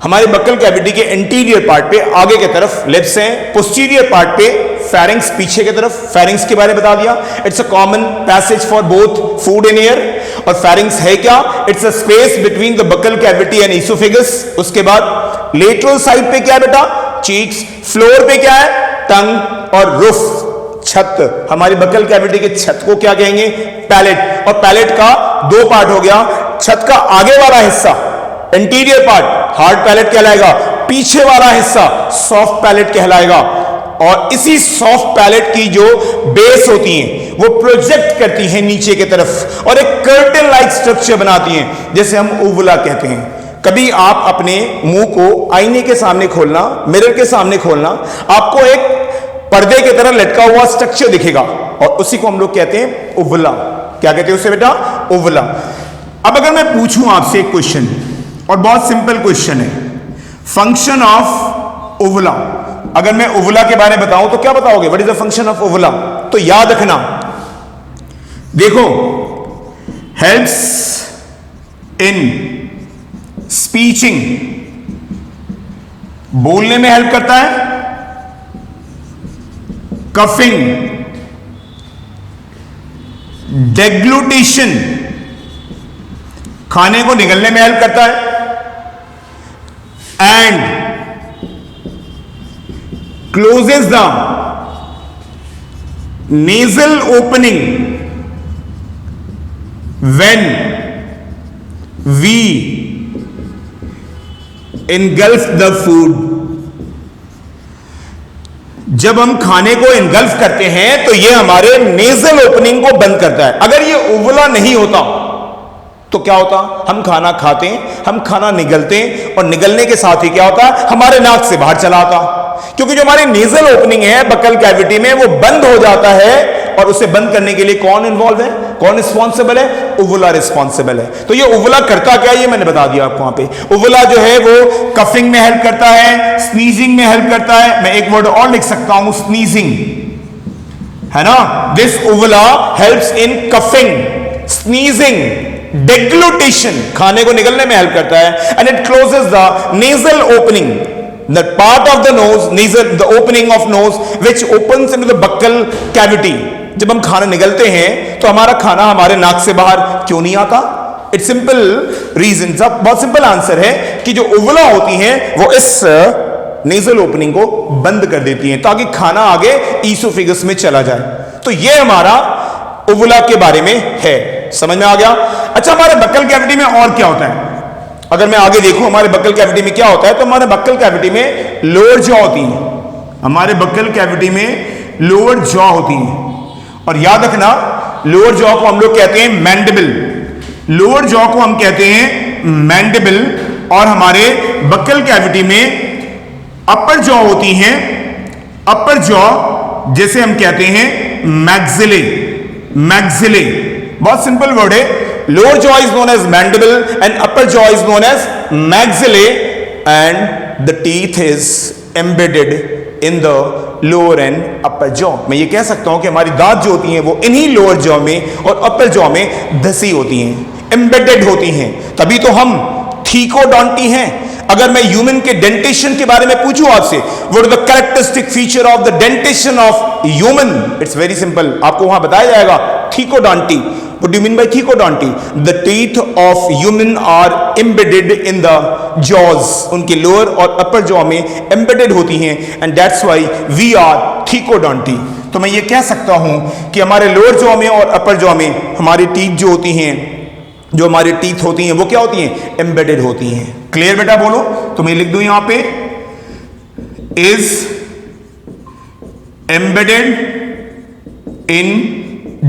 हमारे बक्कल कैविटी के इंटीरियर पार्ट पे आगे की तरफ लिप्स हैं, पोस्टीरियर पार्ट पे फेरिंग्स, पीछे की तरफ फेरिंग्स के बारे में बता दिया। It's a common passage for both food and air. और फेरिंग्स है क्या? It's a space between the buccal cavity and oesophagus. उसके बाद लेटरल साइड पे क्या है बेटा? चीक्स। फ्लोर पे क्या है? टंग। और रूफ, छत, हमारी बक्कल कैविटी के छत को क्या कहेंगे? पैलेट। और पैलेट का दो पार्ट हो गया, छत का आगे वाला हिस्सा इंटीरियर पार्ट हार्ड पैलेट कहलाएगा, पीछे वाला हिस्सा सॉफ्ट पैलेट कहलाएगा। और इसी सॉफ्ट पैलेट की जो बेस होती है वो प्रोजेक्ट करती है नीचे की तरफ और एक कर्टेन लाइक स्ट्रक्चर बनाती हैं जिसे हम उवुला कहते हैं। कभी आप अपने मुंह को आईने के सामने खोलना, मिरर के सामने खोलना, आपको एक पर्दे की तरह लटका हुआ स्ट्रक्चर दिखेगा और उसी को हम लोग कहते हैं उवुला। क्या कहते हैं उसे बेटा? उवुला। अब अगर मैं पूछूं आपसे एक क्वेश्चन, और बहुत सिंपल क्वेश्चन है, फंक्शन ऑफ उवुला। अगर मैं उवुला के बारे में बताऊं तो क्या बताओगे? What is the function of उवुला? तो याद रखना, देखो, हेल्प्स इन स्पीचिंग, बोलने में हेल्प करता है, कफिंग, डेग्लूटेशन, खाने को निगलने में हेल्प करता है, and closes the nasal opening when we engulf the food. जब हम खाने को इनगल्फ करते हैं तो यह हमारे नेजल ओपनिंग को बंद करता है। अगर यह उवुला नहीं होता तो क्या होता? हम खाना खाते हैं, हम खाना निगलते हैं और निगलने के साथ ही क्या होता है? हमारे नाक से बाहर चला आता। क्योंकि जो हमारी नेजल ओपनिंग है बक्कल कैविटी में वो बंद हो जाता है और उसे बंद करने के लिए कौन इन्वॉल्व है? कौन रिस्पॉन्सिबल है? उवुला रिस्पॉन्सिबल है। तो ये उवुला करता क्या है ये मैंने बता दिया आपको। वहां पे उवुला जो है वो कफिंग में हेल्प करता है, स्नीजिंग में हेल्प करता है। मैं एक वर्ड और लिख सकता हूं, स्नीजिंग, है ना? This uvula helps in coughing, sneezing, deglutition, खाने को निगलने में हेल्प करता है, and it closes the nasal opening, the part of the nose, nasal, the opening of nose which opens into the buccal cavity. जब हम खाना निगलते हैं तो हमारा खाना हमारे नाक से बाहर क्यों नहीं आता? इट्स सिंपल रीजन, बहुत सिंपल आंसर है कि जो उवुला होती हैं वो इस नेजल ओपनिंग को बंद कर देती हैं ताकि खाना आगे ईसोफेगस में चला जाए। तो ये हमारा उवुला के बारे में है। समझ में आ गया? अच्छा, हमारे बक्कल कैविटी में और क्या होता है? अगर मैं आगे देखूं हमारे बक्कल कैविटी में क्या होता है, तो हमारे बक्कल कैविटी में लोअर जॉ होती है। हमारे बक्कल कैविटी में लोअर जॉ होती है। और याद रखना, लोअर जॉ को हम लोग कहते हैं मैंडिबल। लोअर जॉ को हम कहते हैं मैंडिबल। और हमारे बक्कल कैविटी में अपर जॉ होती हैं। अपर जॉ जैसे हम कहते हैं मैक्सिले। मैक्सिले बहुत सिंपल वर्ड है। Lower jaw is known as mandible and upper jaw is known as maxillae, and the teeth is embedded in the lower and upper jaw. मैं ये कह सकता हूं कि हमारी दांत जो होती हैं वो इन्हीं लोअर जॉ में और अपर जॉ में धसी होती हैं, एम्बेडेड होती हैं, तभी तो हम थीकोडॉन्टी हैं। अगर मैं ह्यूमन के डेंटेशन के बारे में पूछूं आपसे, what is the characteristic feature of the dentition of human, it's very simple, आपको वहां बताया जाएगा थीकोडॉन्टी। What do you mean by thecodonty? The teeth of human are embedded in the jaws. उनके लोअर और अपर जॉ में embedded होती हैं, and that's why we are thecodonty. तो मैं ये कह सकता हूं कि हमारे लोअर जॉ में और अपर जॉ में हमारी टीथ जो होती हैं, जो हमारी टीथ होती हैं वो क्या होती हैं? एम्बेडेड होती हैं। क्लियर बेटा? बोलो। तो मैं लिख दूं यहां पे is embedded in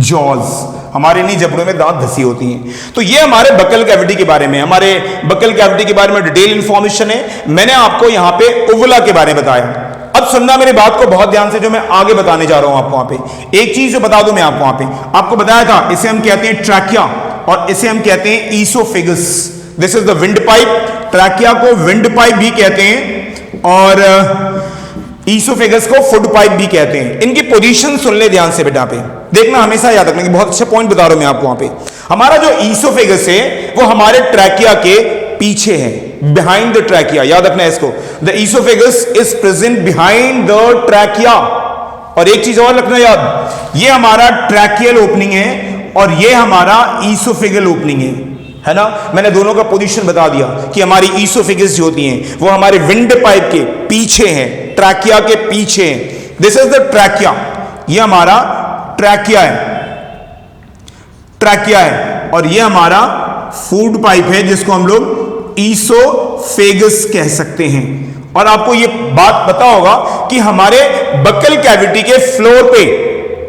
jaws। हमारे नहीं जबड़ों में दांत धसी होती हैं। तो ये हमारे बक्कल कैविटी के बारे में, हमारे बक्कल कैविटी के बारे में डिटेल इंफॉर्मेशन है। मैंने आपको यहां पे उवुला के बारे में बताया। अब सुनना मेरी बात को बहुत ध्यान से, जो मैं आगे बताने जा रहा हूं आपको। वहां पे एक चीज जो बता दूं मैं आपको, वहां पे आपको बताया था इसे हम कहते हैं ट्रैकिया और इसे हम कहते हैं oesophagus. This is the wind pipe. Trachea को विंड पाइप भी कहते हैं और ईसोफेगस को फूड पाइप भी कहते हैं। इनकी पोजीशन सुन ले ध्यान से बेटा, पे देखना, हमेशा याद रखना कि बहुत अच्छा पॉइंट बता रहा हूं मैं आपको। वहां पे हमारा जो ईसोफेगस है वो हमारे ट्रैकिया के पीछे है, बिहाइंड द ट्रैकिया। याद रखना है इसको, the oesophagus is present behind the trachea. और एक चीज और रखना याद, ये हमारा ट्रैकियल ओपनिंग है और ये हमारा ईसोफेगल ओपनिंग है ना। मैंने दोनों का पोजीशन बता दिया कि हमारी ईसोफेगस जो होती हैं वो हमारे विंड पाइप के पीछे हैं, ट्रैकिया के पीछे हैं। दिस इज द ट्रैकिया, ये हमारा ट्रैकिया है और ये हमारा फूड पाइप है जिसको हम लोग ईसोफेगस कह सकते हैं। और आपको ये बात पता होगा कि हमारे बक्कल कैविटी के फ्लोर पे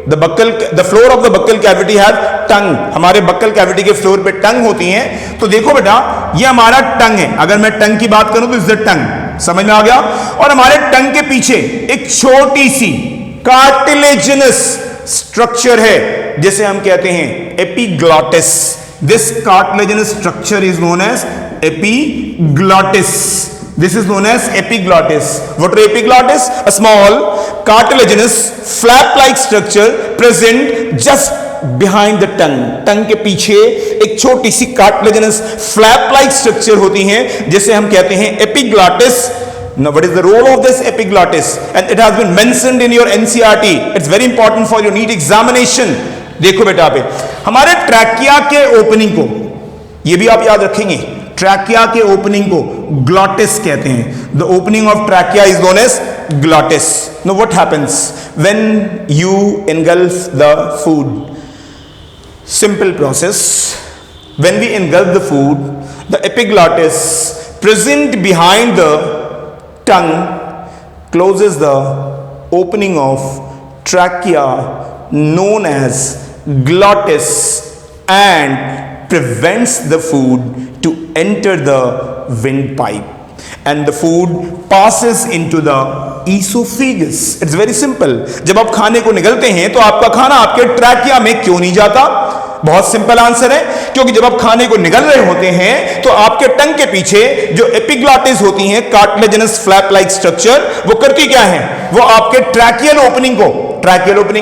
the floor of the buccal cavity have tongue, हमारे बक्कल कैविटी के फ्लोर पे टंग होती हैं। तो देखो बेटा, ये हमारा टंग है। अगर मैं टंग की बात करूं तो इज द टंग, समझ में आ गया। और हमारे टंग के पीछे एक छोटी सी कार्टिलेजिनस स्ट्रक्चर है जिसे हम कहते हैं epiglottis. This cartilaginous structure is known as epiglottis. This is known as epiglottis. What are epiglottis? A small cartilaginous flap-like structure present just behind the tongue. Tongue के पीछे एक छोटी सी cartilaginous flap-like structure होती हैं जिसे हम कहते हैं epiglottis. Now, what is the role of this epiglottis? And it has been mentioned in your NCERT. It's very important for your NEET examination. देखो बेटा, पे हमारे ट्रैकिया के ओपनिंग को, ये भी आप याद रखेंगे, ट्रैकिया के ओपनिंग को ग्लॉटिस कहते हैं। The opening of trachea is known as glottis. No what happens when you engulf the food? Simple process. When we engulf the food, the epiglottis present behind the tongue closes the opening of trachea known as glottis and prevents the food to enter the windpipe and the food passes into the esophagus. It's very simple. जब आप खाने को निगलते हैं तो आपका खाना आपके trachea में क्यों नहीं जाता? बहुत सिंपल आंसर है, क्योंकि जब आप खाने को निगल रहे होते हैं तो आपके टंग के पीछे जो एपिग्लॉटिस होती हैं, कार्टिलेजिनस फ्लैप लाइक स्ट्रक्चर, वो करती क्या है? वो आपके ट्रैकियल ओपनिंग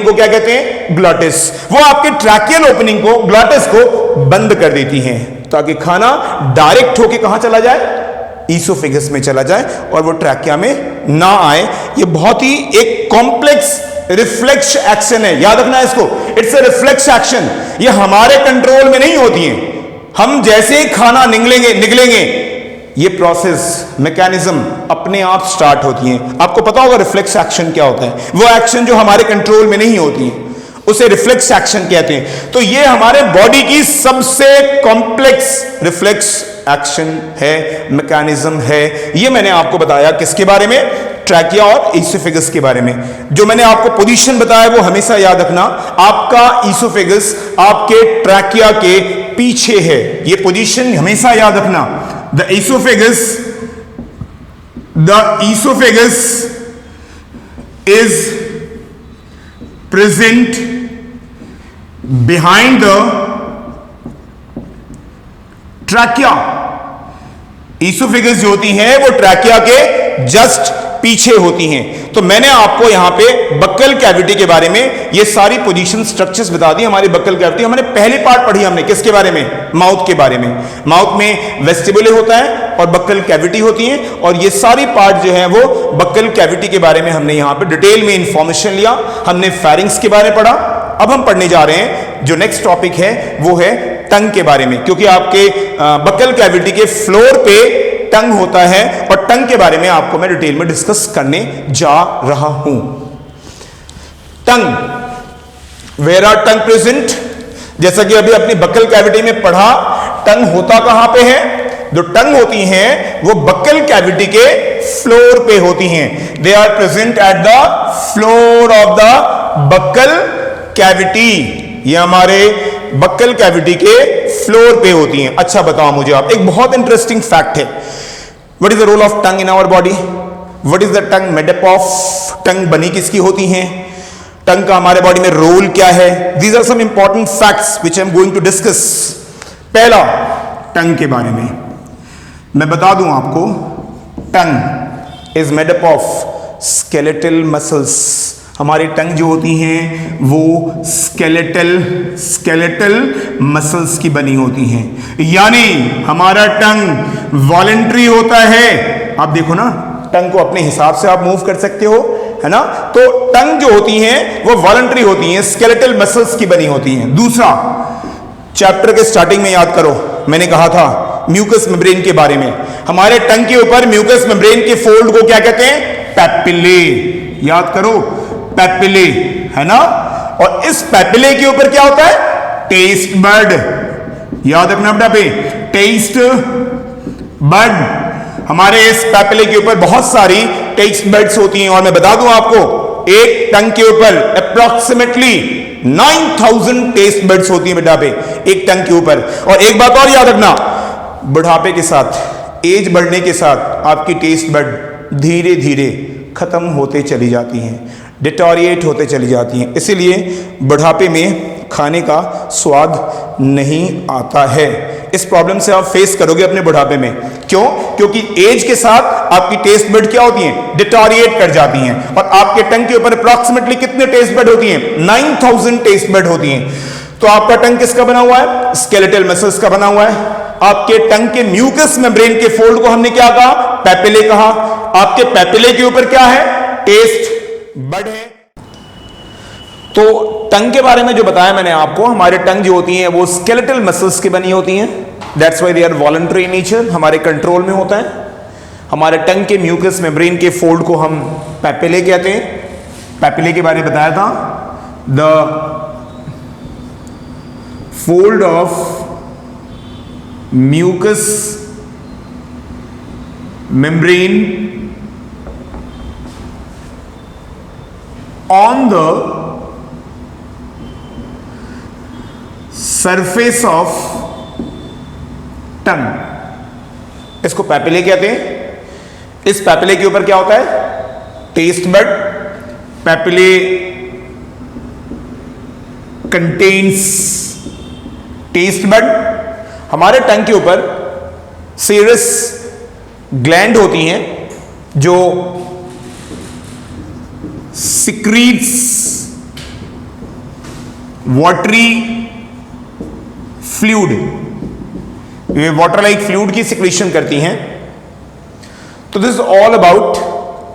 को क्या कहते हैं? ग्लॉटिस। वो आपके ट्रैकियल ओपनिंग को, ग्लॉटिस को बंद कर देती हैं ताकि खाना डायरेक्ट होके कहां चला जाए? ईसोफेगस में चला जाए और वो ट्रैकिया में ना आए। ये बहुत ही एक कॉम्प्लेक्स रिफ्लेक्स एक्शन है, याद रखना है इसको। It's a reflex action. ये हमारे कंट्रोल में नहीं होती है। हम जैसे ही खाना निगलेंगे ये प्रोसेस, मैकेनिज्म अपने आप स्टार्ट होती है। आपको पता होगा रिफ्लेक्स एक्शन क्या होता है? वो एक्शन जो हमारे कंट्रोल में नहीं होती है उसे रिफ्लेक्स एक्शन कहते हैं। तो ये हमारे बॉडी की सबसे कॉम्प्लेक्स रिफ्लेक्स एक्शन है, मैकेनिज्म है। ये मैंने आपको बताया किसके बारे में? ट्रैकिया और ईसोफेगस के बारे में। जो मैंने आपको पोजीशन बताया वो हमेशा याद रखना, आपका ईसोफेगस आपके ट्रैकिया के पीछे है। ये पोजीशन हमेशा याद रखना। The oesophagus is present behind the trachea. Oesophagus जो होती हैं वो ट्रैकिया के जस्ट पीछे होती हैं। तो मैंने आपको यहां पे बक्कल कैविटी के बारे में ये सारी पोजीशन स्ट्रक्चर्स बता दी। हमारी बक्कल कैविटी, हमने पहले पार्ट पढ़ी, हमने किसके बारे में? माउथ के बारे में। माउथ में वेस्टिबुले होता है और बक्कल कैविटी होती है, और ये सारी पार्ट जो है वो बक्कल कैविटी के बारे में हमने यहां पे डिटेल में इंफॉर्मेशन लिया। हमने फेरिंग्स के बारे में पढ़ा। अब हम पढ़ने जा रहे हैं जो नेक्स्ट टॉपिक है वो है टंग के बारे में, क्योंकि आपके बक्कल कैविटी के फ्लोर पे टंग होता है और टंग के बारे में आपको मैं डिटेल में डिस्कस करने जा रहा हूं। टंग, वेयर आर टंग प्रेजेंट? जैसा कि अभी अपनी बक्कल कैविटी में पढ़ा, टंग होता कहां पे है? जो टंग होती हैं वो बक्कल कैविटी के फ्लोर पे होती हैं। They are present at the floor of the buccal cavity. ये हमारे बक्कल कैविटी के फ्लोर पे होती हैं। अच्छा बताओ मुझे आप, एक बहुत इंटरेस्टिंग फैक्ट है। What is the role of tongue in our body? What is the tongue made up of? Tongue बनी किसकी होती हैं? टंग का हमारे बॉडी में रोल क्या है? These are some important facts which I am going to discuss. पहला, टंग के बारे में मैं बता दूं आपको, tongue is made up of skeletal muscles. हमारी टंग जो होती हैं वो स्केलेटल मसल्स की बनी होती हैं, यानी हमारा टंग वॉलेंट्री होता है। आप देखो ना, टंग को अपने हिसाब से आप मूव कर सकते हो, है ना। तो टंग जो होती हैं वो वॉलेंट्री होती हैं, स्केलेटल मसल्स की बनी होती हैं। दूसरा, चैप्टर के स्टार्टिंग में याद करो, मैंने कहा था म्यूकस मेम्ब्रेन के बारे में। हमारे टंग के ऊपर म्यूकस मेम्ब्रेन के फोल्ड को क्या कहते हैं? पैपिले। याद करो, पैपिले, है ना। और इस पैपिले के ऊपर क्या होता है? Taste bud. याद रखना बेटा पे, टेस्ट बड। हमारे इस पैपिले के ऊपर बहुत सारी टेस्ट बड्स होती हैं, और मैं बता दूं आपको, एक टंग के ऊपर अप्रोक्सीमेटली 9000 टेस्ट बड्स होती हैं बेटा पे, एक टंग के ऊपर। और एक बात और याद रखना, बुढ़ापे के साथ, एज बढ़ने के साथ आपकी टेस्ट बड धीरे धीरे खत्म होते चली जाती हैं, डिटोरिएट होते चली जाती हैं। इसीलिए बुढ़ापे में खाने का स्वाद नहीं आता है। इस प्रॉब्लम से आप फेस करोगे अपने बुढ़ापे में। क्यों? क्योंकि एज के साथ आपकी टेस्ट बड क्या होती हैं? डिटोरिएट कर जाती हैं। और आपके टंग के ऊपर अप्रॉक्सीमेटली कितने टेस्ट बड होती हैं? 9000 टेस्ट बड होती हैं। तो आपका टंग किसका बना हुआ है? स्केलेटल मसल्स का बना हुआ है। आपके टंग के म्यूकस मेम्ब्रेन के फोल्ड को हमने क्या कहा? पैपिले कहा। आपके पैपिले के ऊपर क्या है? टेस्ट बड है। तो टंग के बारे में जो बताया मैंने आपको, हमारे टंग जो होती हैं वो स्केलेटल मसल्स की बनी होती हैं। That's why they are voluntary in nature, हमारे कंट्रोल में होता है। हमारे टंग के म्यूकस मेम्ब्रेन के फोल्ड को हम पैपिले कहते हैं। पैपिले के बारे में बताया था, the fold of mucous membrane on the surface of tongue, इसको पैपिले कहते हैं। इस पैपिले के ऊपर क्या होता है? Taste bud. Papillae contains taste bud. हमारे टंग के ऊपर सीरस ग्लैंड होती हैं जो सिक्रीट्स वाटरी फ्लूइड, वे वाटर लाइक फ्लूइड की सिक्रीशन करती हैं। तो this is all about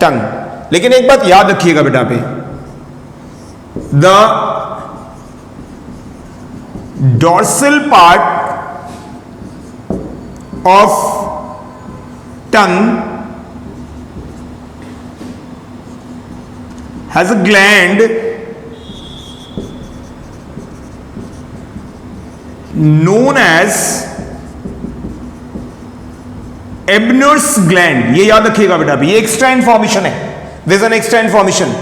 tongue. लेकिन एक बात याद रखिएगा बेटा पे, the dorsal part of tongue has a gland known as Ebner's gland। ये याद रखिएगा बेटा, ये एक्स्ट्रा इंफॉर्मेशन है, this is an extra information.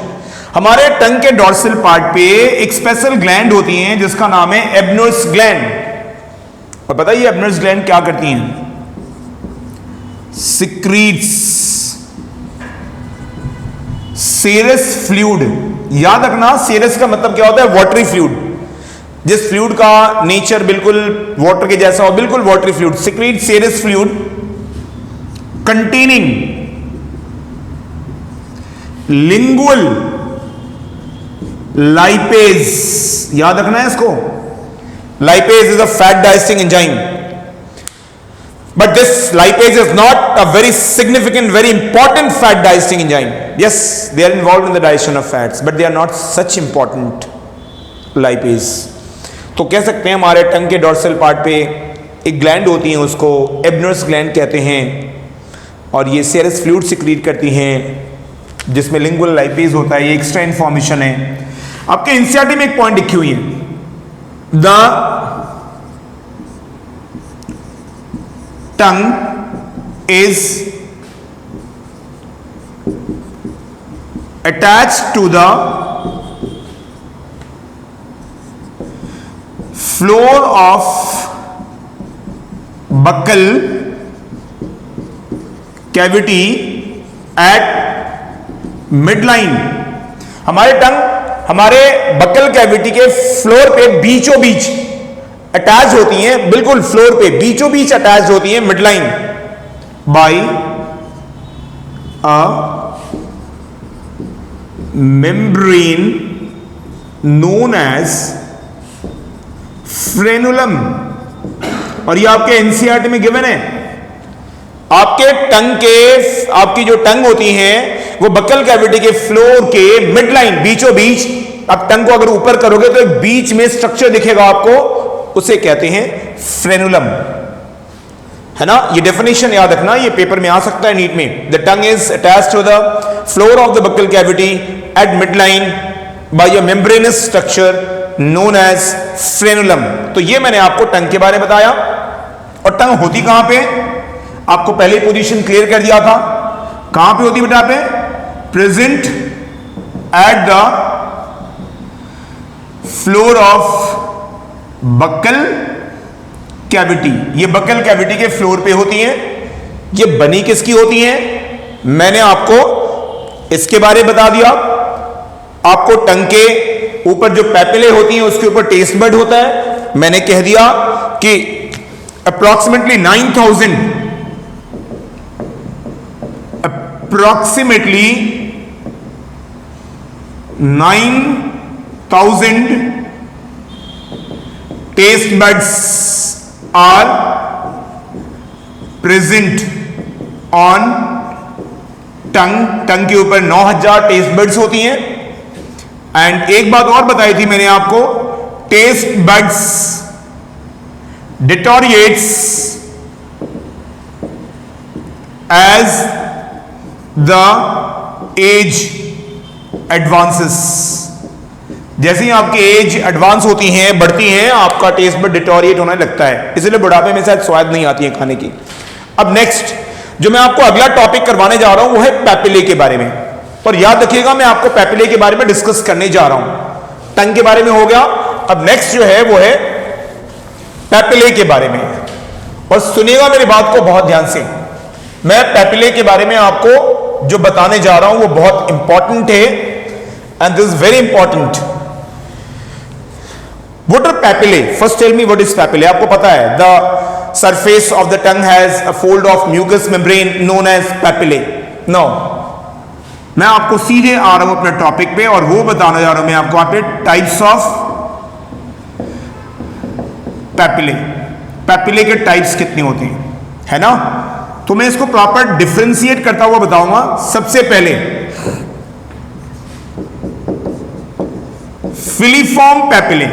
हमारे टंग के डोर्सल पार्ट पे एक स्पेशल ग्लैंड होती है जिसका नाम है एब्नर्स ग्लैंड। और बताइए एब्नर्स ग्लैंड क्या करती हैं? Secretes serous fluid. याद रखना, सेरस का मतलब क्या होता है? Watery fluid. जिस फ्लूइड का नेचर बिल्कुल वाटर के जैसा हो, बिल्कुल watery fluid, secrete serous fluid containing lingual lipase. याद रखना है इसको, lipase is a fat digesting enzyme, but this lipase is not a very significant, very important fat digesting enzyme. Yes, they are involved in the digestion of fats, but they are not such important lipase. तो कह सकते हैं हमारे tongue के dorsal part पे एक gland होती है, उसको एब्नर्स ग्लैंड कहते हैं, और ये सेरस फ्लूइड सिक्रीट करती हैं जिसमें लिंगुअल लाइपेज होता है। ये एक्स्ट्रा इंफॉर्मेशन है। आपके एनसीईआरटी में एक पॉइंट लिखी हुई है, the tongue is attached to the floor of buccal cavity at midline। हमारे टंग हमारे बकल कैविटी के फ्लोर पे बीचों बीच अटैच होती हैं, बिल्कुल फ्लोर पे बीचों बीच अटैच होती हैं, midline. by a membrane known as frenulum. और ये आपके एनसीईआरटी में गिवन है। आपके टंग के, आपकी जो टंग होती है वो बक्कल कैविटी के फ्लोर के मिड लाइन, बीचों बीच, आप टंग को अगर ऊपर करोगे तो एक बीच में स्ट्रक्चर दिखेगा आपको, उसे कहते हैं फ्रेनुलम, है ना। ये डेफिनेशन याद रखना, ये पेपर में आ सकता है नीट में। The tongue is attached to the floor of the buccal cavity at mid line by a membranous structure known as frenulum. तो ये मैंने आपको टंग के बारे में बताया। और टंग होती कहां पे, आपको पहले पोजीशन क्लियर कर दिया था। कहां पे होती बेटा पे, present at the floor of buckle cavity. ये बक्कल कैविटी के फ्लोर पे होती हैं। ये बनी किसकी होती हैं, मैंने आपको इसके बारे में बता दिया। आपको टंग के ऊपर जो पैपिले होती हैं उसके ऊपर टेस्ट बड होता है। मैंने कह दिया कि approximately 9,000 taste buds are present on tongue के ऊपर 9,000 टेस्ट बड्स होती हैं। एंड एक बात और बताई थी मैंने आपको, taste buds deteriorates as the age advances. जैसे ही आपकी एज एडवांस होती है, बढ़ती है, आपका टेस्ट बड डिटोरिएट होने लगता है, इसलिए बुढ़ापे में शायद स्वाद नहीं आती है खाने की। अब नेक्स्ट जो मैं आपको अगला टॉपिक करवाने जा रहा हूं वो है पैपिले के बारे में। और याद रखिएगा मैं आपको पैपिले के बारे में डिस्कस करने जा रहा हूं। टंग के बारे में हो गया, अब नेक्स्ट जो है वो है पैपिले के बारे में। और सुनिएगा मेरी बात को बहुत ध्यान से, मैं पैपिले के बारे में आपको जो बताने जा रहा हूं वो बहुत इंपॉर्टेंट है and this is very important. What are papillae? First tell me what is papillae. आपको पता है the surface of the tongue has a fold of mucous membrane known as papillae. No, मैं आपको सीधे आ रहा हूं अपने टॉपिक पे और वो बताने जा रहा हूं मैं आपको यहाँ पे टाइप्स ऑफ पैपिले। पैपिले के टाइप्स कितने होते हैं, है ना। तो मैं इसको प्रॉपर डिफरेंशिएट करता हुआ बताऊंगा। सबसे पहले फिलीफॉर्म पैपिले,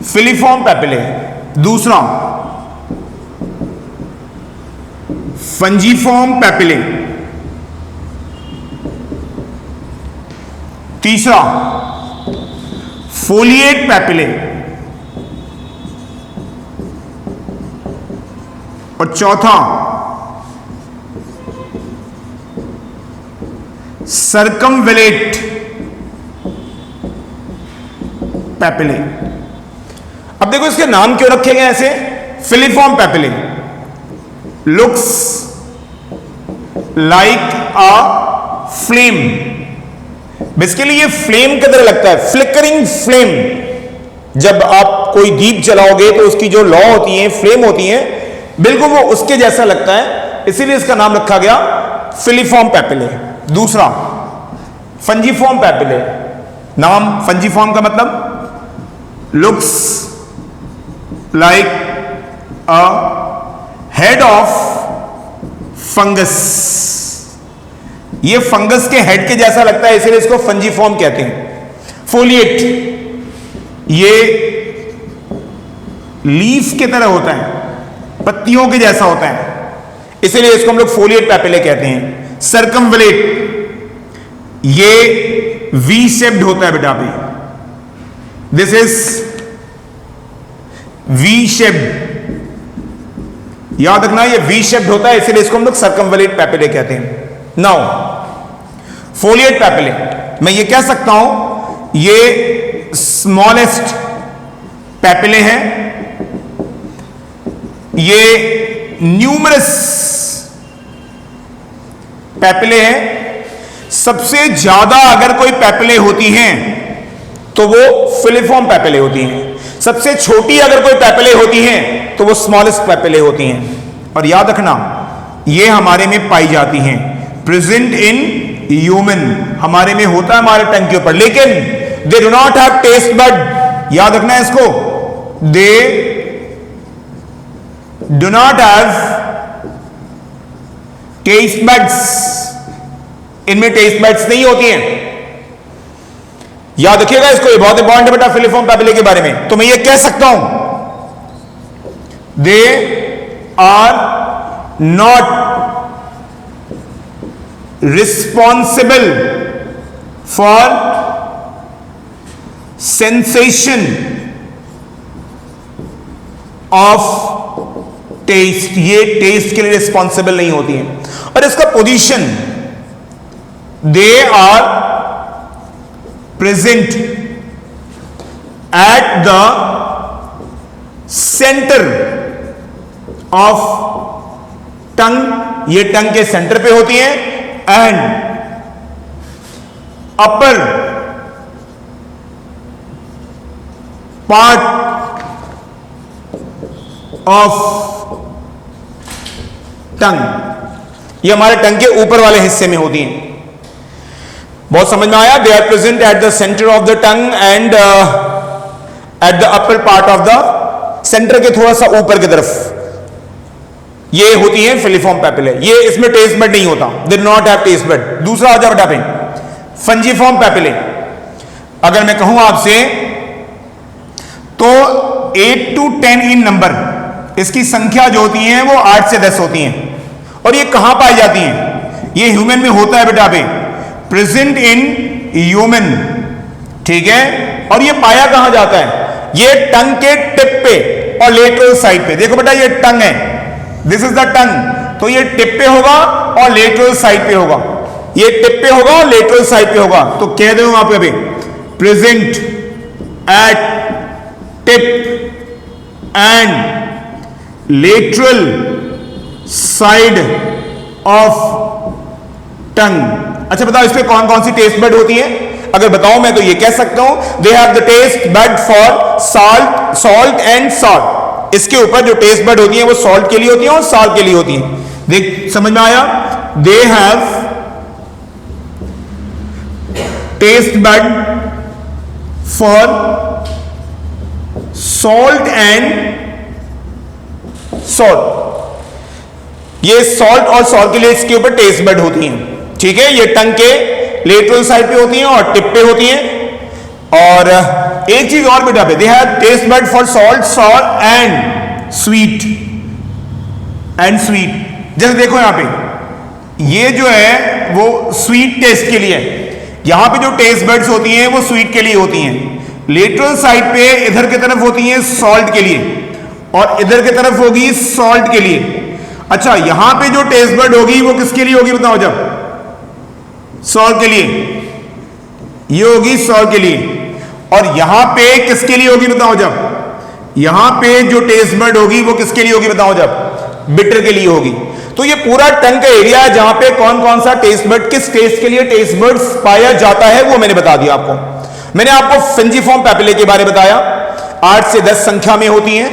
फिलीफॉर्म पैपिले। दूसरा फंजीफॉर्म पैपिले। तीसरा फोलिएट पैपिले। और चौथा सर्कमवेलेट पैपिले। अब देखो इसके नाम क्यों रखे गए ऐसे। फिलीफॉर्म पैपिले लुक्स लाइक अ फ्लेम। बेसिकली ये फ्लेम की तरह लगता है, फ्लिकरिंग फ्लेम। जब आप कोई दीप जलाओगे तो उसकी जो लौ होती है, फ्लेम होती है, बिल्कुल वो उसके जैसा लगता है, इसीलिए इसका नाम रखा गया फिलीफॉर्म पैपिले। दूसरा फंजीफॉर्म पैपिले। नाम फंजीफॉर्म का मतलब looks like a head of fungus. ये फंगस के हेड के जैसा लगता है, इसलिए इसको फंजीफॉर्म कहते हैं। फोलिएट, ये लीफ की तरह होता है, पत्तियों के जैसा होता है, इसलिए इसको हम लोग फोलिएट पैपिले कहते हैं। सर्कमवेलेट, ये वी शेप्ड होता है बेटा पे, दिस इज वी शेप्ड। याद रखना ये वी शेप्ड होता है, इसलिए इसको हम लोग सर्कमवेलेट पैपिले कहते हैं। नाउ फोलिएट पैपिले, मैं ये कह सकता हूं ये स्मॉलेस्ट पैपिले हैं। ये न्यूमरस पैपिले हैं। सबसे ज्यादा अगर कोई पैपिले होती हैं तो वो फिलीफॉर्म पैपिले होती हैं। सबसे छोटी अगर कोई पैपिले होती हैं तो वो स्मॉलेस्ट पैपिले होती हैं। और याद रखना ये हमारे में पाई जाती हैं, प्रेजेंट इन ह्यूमन, हमारे में होता है हमारे टंग के ऊपर, लेकिन they do not have taste bud. याद रखना है इसको, they do not have taste buds, इनमें टेस्ट बड्स नहीं होती हैं। याद रखिएगा इसको, ये बहुत इंपॉर्टेंट है बेटा फिलिफॉर्म पैपिले के बारे में। तो मैं ये कह सकता हूं they are not responsible for sensation of taste, ये टेस्ट के लिए रिस्पॉन्सिबल नहीं होती हैं। और इसका position, they are present at the centre of tongue, ये टंग के सेंटर पे होती हैं, and upper part of tongue, ये हमारे टंग के ऊपर वाले हिस्से में होती हैं। बहुत समझ में आया? They are present at the centre of the tongue and at the upper part of the, centre के थोड़ा सा ऊपर की तरफ ये होती है फिलिफॉर्म पैपिले। ये इसमें टेस्ट बड नहीं होता, they not have taste bud. दूसरा आ जाओ बेटा पे, फंजीफॉर्म पैपिले। अगर मैं कहूं आपसे तो 8 to 10 इन नंबर, इसकी संख्या जो होती है वो 8 से 10 होती है। और ये कहां पाई जाती हैं? ये ह्यूमन में होता है बेटा पे, प्रेजेंट इन ह्यूमन, ठीक है। और ये पाया कहां जाता है? ये टंग के टिप पे और लेटरल साइड पे। देखो बेटा ये टंग है, दिस इज द टंग, तो ये टिप पे होगा और लेटरल साइड पे होगा, ये टिप पे होगा और लेटरल साइड पे होगा। तो कह दो वहां पे present at tip and lateral side of tongue. अच्छा बताओ इस पे कौन कौन सी टेस्ट बड होती है? अगर बताओ मैं तो ये कह सकता हूं they have the taste bud for salt and salt. इसके ऊपर जो टेस्ट बड होती है वो सॉल्ट के लिए होती है और सॉल्ट के लिए होती है। देख समझ में आया? They have taste bud for salt and salt, ये सॉल्ट और सॉल्ट के लिए इसके ऊपर टेस्ट बड होती हैं, ठीक है। ये टंग के लेटरल साइड पे होती हैं और टिप पे होती हैं। और एक चीज और बेटा पे, they have taste bud for salt and sweet जैसे देखो यहां पे ये जो है वो स्वीट टेस्ट के लिए है, यहां पे जो टेस्ट बड्स होती हैं वो स्वीट के लिए होती हैं। लेटरल साइड पे इधर की तरफ होती हैं सॉल्ट के लिए और इधर की तरफ होगी सॉल्ट के लिए। अच्छा यहां पे जो टेस्ट बड होगी वो किसके लिए होगी बताओ? जब सॉल्ट के लिए, ये होगी सॉल्ट के लिए। और यहां पे किसके लिए होगी बताओ? जब यहां पे जो टेस्ट बड होगी वो किसके लिए होगी बताओ? जब बिटर के लिए होगी। तो ये पूरा टंग का एरिया है जहां पे कौन कौन सा टेस्ट बड किस टेस्ट के लिए टेस्ट बड पाया जाता है वो मैंने बता दिया आपको। मैंने आपको फिंजीफॉर्म पैपिले के बारे में बताया, 8 से 10 संख्या में होती हैं,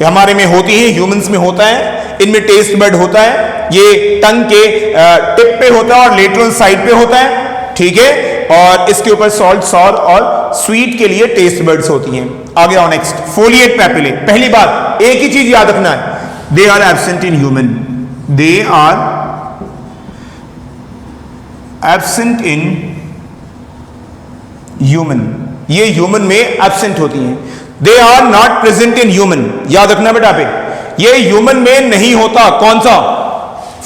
हमारे में होती है, ह्यूमंस में होता है। इनमें टेस्ट बड होता है, ये टंग के टिप पे होता है और लेटरल साइड पे होता है, ठीक है। और इसके ऊपर सॉल्ट और स्वीट के लिए टेस्ट बड्स होती हैं। आगे आओ नेक्स्ट, फोलिएट पैपिले। पहली बात एक ही चीज याद रखना है, they are absent in human, they are absent in human, ये ह्यूमन में एब्सेंट होती हैं। They are not present in human, याद रखना बेटा पे, ये ह्यूमन में नहीं होता। कौन सा?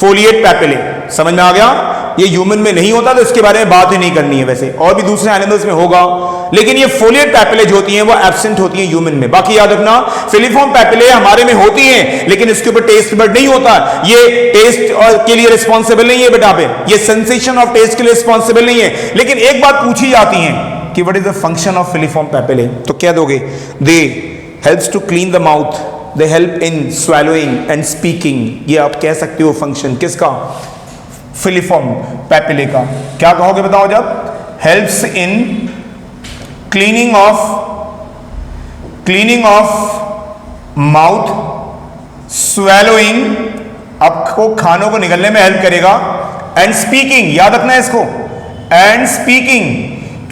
Folate papillae. समझ में आ गया? ये ह्यूमन में नहीं होता तो इसके बारे में बात ही नहीं करनी है। वैसे और भी दूसरे एनिमल्स में होगा, लेकिन ये फोलिएट पैपिले जो होती हैं वो एब्सेंट होती हैं ह्यूमन में। बाकी याद रखना फिलिफॉर्म पैपिले हमारे में होती हैं, लेकिन इसके ऊपर टेस्ट बड नहीं होता, ये टेस्ट के लिए रिस्पॉन्सिबल नहीं है बेटा पे, ये सेंसेशन ऑफ टेस्ट के लिए रिस्पॉन्सिबल नहीं है। लेकिन एक बात पूछी जाती है कि what is the function of filiform papillae, तो क्या दोगे? They helps to clean the mouth, they help in swallowing and speaking. ये आप कह सकते हो फंक्शन किसका? फिलिफॉर्म पैपिले का। क्या कहोगे बताओ? जब helps in cleaning of mouth swallowing, आपको खानों को निगलने में हेल्प करेगा, एंड स्पीकिंग, याद रखना है इसको, एंड स्पीकिंग,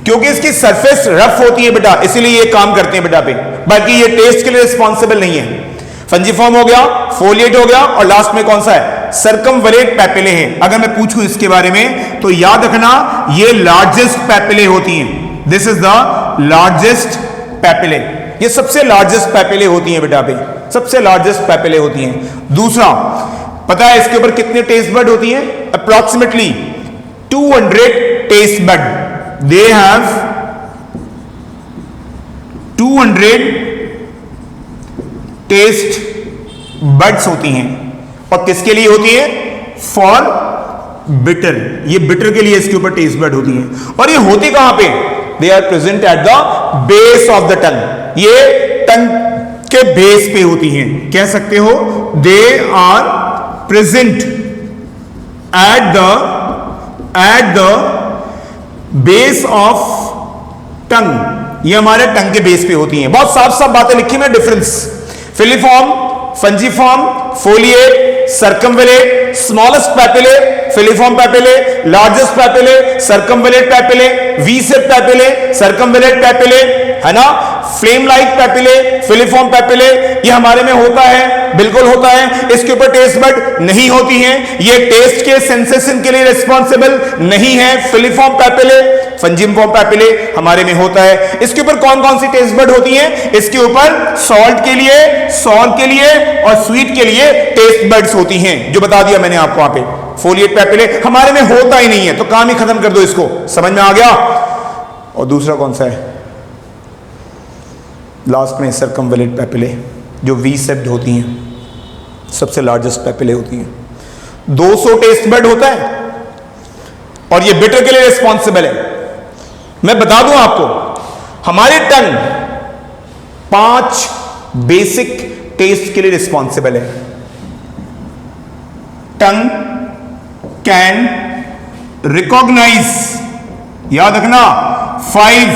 क्योंकि इसकी सरफेस रफ होती है बेटा, इसीलिए ये काम करते हैं बेटा पे, बाकी ये टेस्ट के लिए रिस्पॉन्सिबल नहीं है। फंजीफॉर्म हो गया, फोलिएट हो गया, और लास्ट में कौन सा है, सर्कमवलेट पैपिले हैं। अगर मैं पूछूं इसके बारे में तो याद रखना ये लार्जेस्ट पैपिले होती हैं, this is the largest papillae, ये सबसे लार्जेस्ट पैपिले होती हैं बेटा पे, सबसे लार्जेस्ट पैपिले होती हैं। दूसरा, पता है इसके ऊपर कितने टेस्ट बड होती हैं, approximately 200 test bud, they have 200 test buds होती हैं, और किसके लिए होती है, फॉर बिटर, ये बिटर के लिए इसके ऊपर टेस्ट बड होती हैं। और ये होती कहां पे, they are present at the base of the tongue, ये टंग के बेस पे होती हैं, कह सकते हो they are present at the base of tongue, ये हमारे टंग के बेस पे होती हैं। बहुत साफ साफ बातें लिखी मैं, difference, filiform, fungiform, foliate, circumvallate, smallest papillae, filiform papillae, largest papillae, circumvallate papillae, V shape papillae, circumvallate papillae, है ना, flame like papillae, filiform papillae, ये हमारे में होता है, बिल्कुल होता है। इसके ऊपर टेस्ट बड नहीं होती हैं, ये टेस्ट के सेंसेशन के लिए रिस्पॉन्सिबल नहीं है। फिलीफॉर्म पैपिले, फंजीफॉर्म पैपिले हमारे में होता है। इसके ऊपर कौन कौन सी टेस्ट बड होती हैं, इसके ऊपर सॉल्ट के लिए, सॉल्ट के लिए और स्वीट के लिए टेस्ट बड्स होती हैं, जो बता दिया मैंने आपको वहां पे। फोलिएट पैपिले हमारे में होता ही नहीं है, तो काम ही खत्म कर दो इसको, समझ में आ गया। और दूसरा कौन सा है, लास्ट में सर्कमवेलेट पैपिले, जो वी सेप्ड होती हैं, सबसे लार्जेस्ट पैपिले होती हैं। 200 टेस्ट बड होता है, और ये बिटर के लिए रिस्पॉन्सिबल है। मैं बता दूं आपको, हमारी टंग 5 बेसिक टेस्ट के लिए रिस्पॉन्सिबल है। टंग कैन रिकॉग्नाइज, याद रखना, 5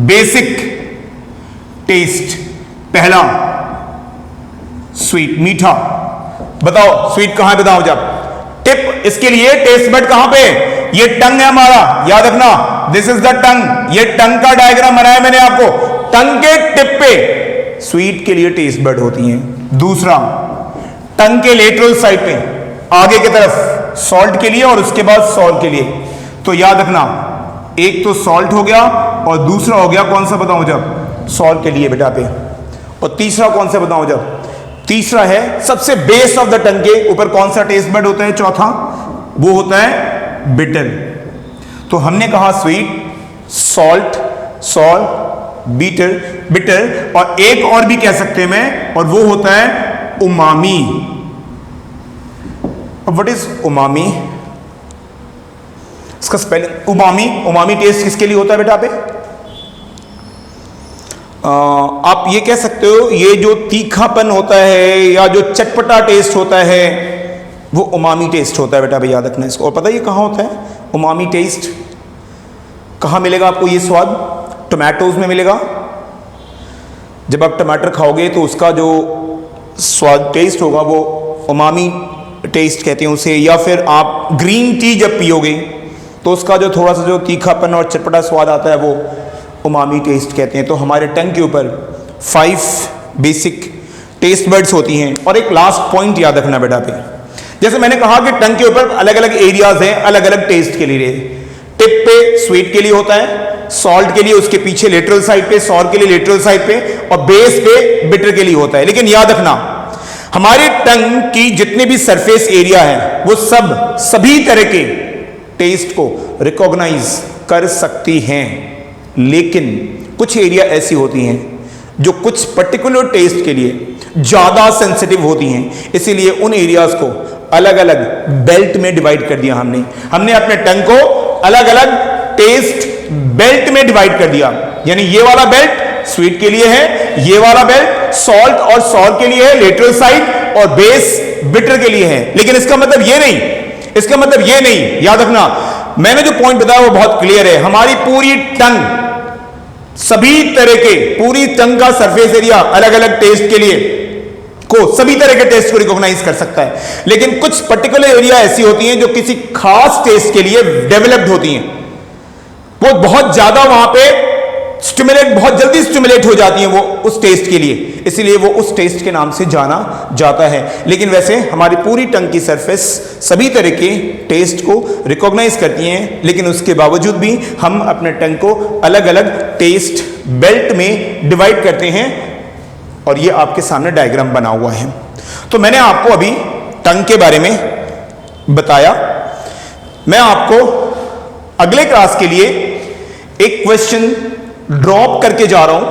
बेसिक टेस्ट। पहला स्वीट, मीठा, बताओ स्वीट कहां है, बताओ जब टिप, इसके लिए टेस्ट बड कहां पे, ये टंग है हमारा, याद रखना, दिस इज द टंग, ये टंग का डायग्राम बनाया मैंने आपको, टंग के टिप पे स्वीट के लिए टेस्ट बड होती हैं। दूसरा, टंग के लेटरल साइड पे आगे की तरफ सॉल्ट के लिए, और उसके बाद सॉल्ट के लिए। तो याद रखना, एक तो सॉल्ट हो गया और दूसरा हो गया कौन सा बताऊं जब, सॉल्ट के लिए बेटा पे। और तीसरा कौन सा बताऊं जब, तीसरा है सबसे बेस ऑफ द टंग के ऊपर कौन सा टेस्ट बड होता है, चौथा, वो होता है बिटर। तो हमने कहा sweet, salt, salt, bitter, bitter, और एक और भी कह सकते हैं मैं, और वो होता है उमामी। अब व्हाट इज उमामी, इसका स्पेलिंग उमामी, उमामी टेस्ट किसके लिए होता है बेटा पे, आप ये कह सकते हो ये जो तीखापन होता है या जो चटपटा टेस्ट होता है वो उमामी टेस्ट होता है बेटा, याद रखना इसको। और पता है ये कहाँ होता है उमामी टेस्ट, कहाँ मिलेगा आपको ये स्वाद, टोमेटोज में मिलेगा। जब आप टमाटर खाओगे तो उसका जो स्वाद टेस्ट होगा वो उमामी टेस्ट कहते हैं उसे। या फिर आप ग्रीन टी जब पियोगे तो उसका जो थोड़ा सा जो तीखापन और चटपटा स्वाद आता है वो उमामी टेस्ट कहते हैं। तो हमारे टंग के ऊपर 5 बेसिक टेस्ट बड्स होती हैं। और एक लास्ट पॉइंट याद रखना बेटा पे, जैसे मैंने कहा कि टंग के ऊपर अलग अलग एरियाज हैं अलग अलग टेस्ट के लिए। टिप पे स्वीट के लिए होता है, सॉल्ट के लिए उसके पीछे लेटरल साइड पे, सॉर के लिए लेटरल साइड पे, और बेस पे बिटर के लिए होता है। लेकिन याद रखना हमारी टंग की जितने भी सरफेस एरिया है वो सभी तरह के टेस्ट को रिकॉग्नाइज कर सकती हैं, लेकिन कुछ एरिया ऐसी होती हैं जो कुछ पर्टिकुलर टेस्ट के लिए ज्यादा सेंसिटिव होती हैं। इसीलिए उन एरियाज को अलग अलग बेल्ट में डिवाइड कर दिया हमने अपने टंग को अलग अलग टेस्ट बेल्ट में डिवाइड कर दिया। यानी ये वाला बेल्ट स्वीट के लिए है, ये वाला बेल्ट सॉल्ट और सॉर के लिए है लेटरल साइड, और बेस बिटर के लिए है। लेकिन इसका मतलब ये नहीं, याद रखना मैंने जो पॉइंट बताया वो बहुत क्लियर है। हमारी पूरी टंग सभी तरह के, पूरी टंग का सरफेस एरिया अलग अलग टेस्ट के लिए को, सभी तरह के टेस्ट को रिकॉग्नाइज कर सकता है, लेकिन कुछ पर्टिकुलर एरिया ऐसी होती हैं जो किसी खास टेस्ट के लिए डेवलप्ड होती हैं, वो बहुत ज्यादा वहां पे स्टिमुलेट, बहुत जल्दी स्टिमुलेट हो जाती हैं वो उस टेस्ट के लिए, इसलिए वो उस टेस्ट के नाम से जाना जाता है। लेकिन वैसे हमारी पूरी टंग की सरफेस सभी तरह के टेस्ट को रिकॉग्नाइज करती हैं, लेकिन उसके बावजूद भी हम अपने टंग को अलग अलग टेस्ट बेल्ट में डिवाइड करते हैं, और ये आपके सामने डायग्राम बना हुआ है। तो मैंने आपको अभी टंग के बारे में बताया। मैं आपको अगले क्लास के लिए एक क्वेश्चन ड्रॉप करके जा रहा हूं,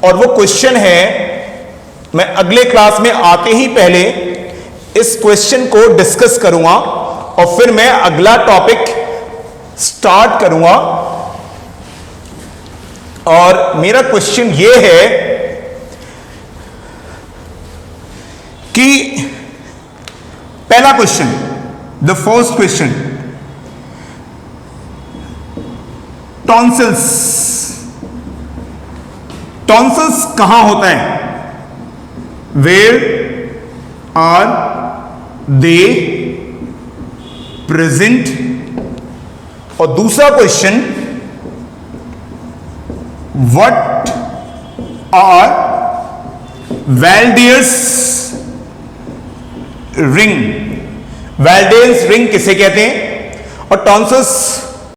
और वो क्वेश्चन है, मैं अगले क्लास में आते ही पहले इस क्वेश्चन को डिस्कस करूंगा और फिर मैं अगला टॉपिक स्टार्ट करूंगा। और मेरा क्वेश्चन ये है कि पहला question, the first question, tonsils. Tonsils कहां होता है? Where are they present? और दूसरा question, what are Waldeyer's ring? Waldeyer's ring किसे कहते हैं? और टॉन्सिल्स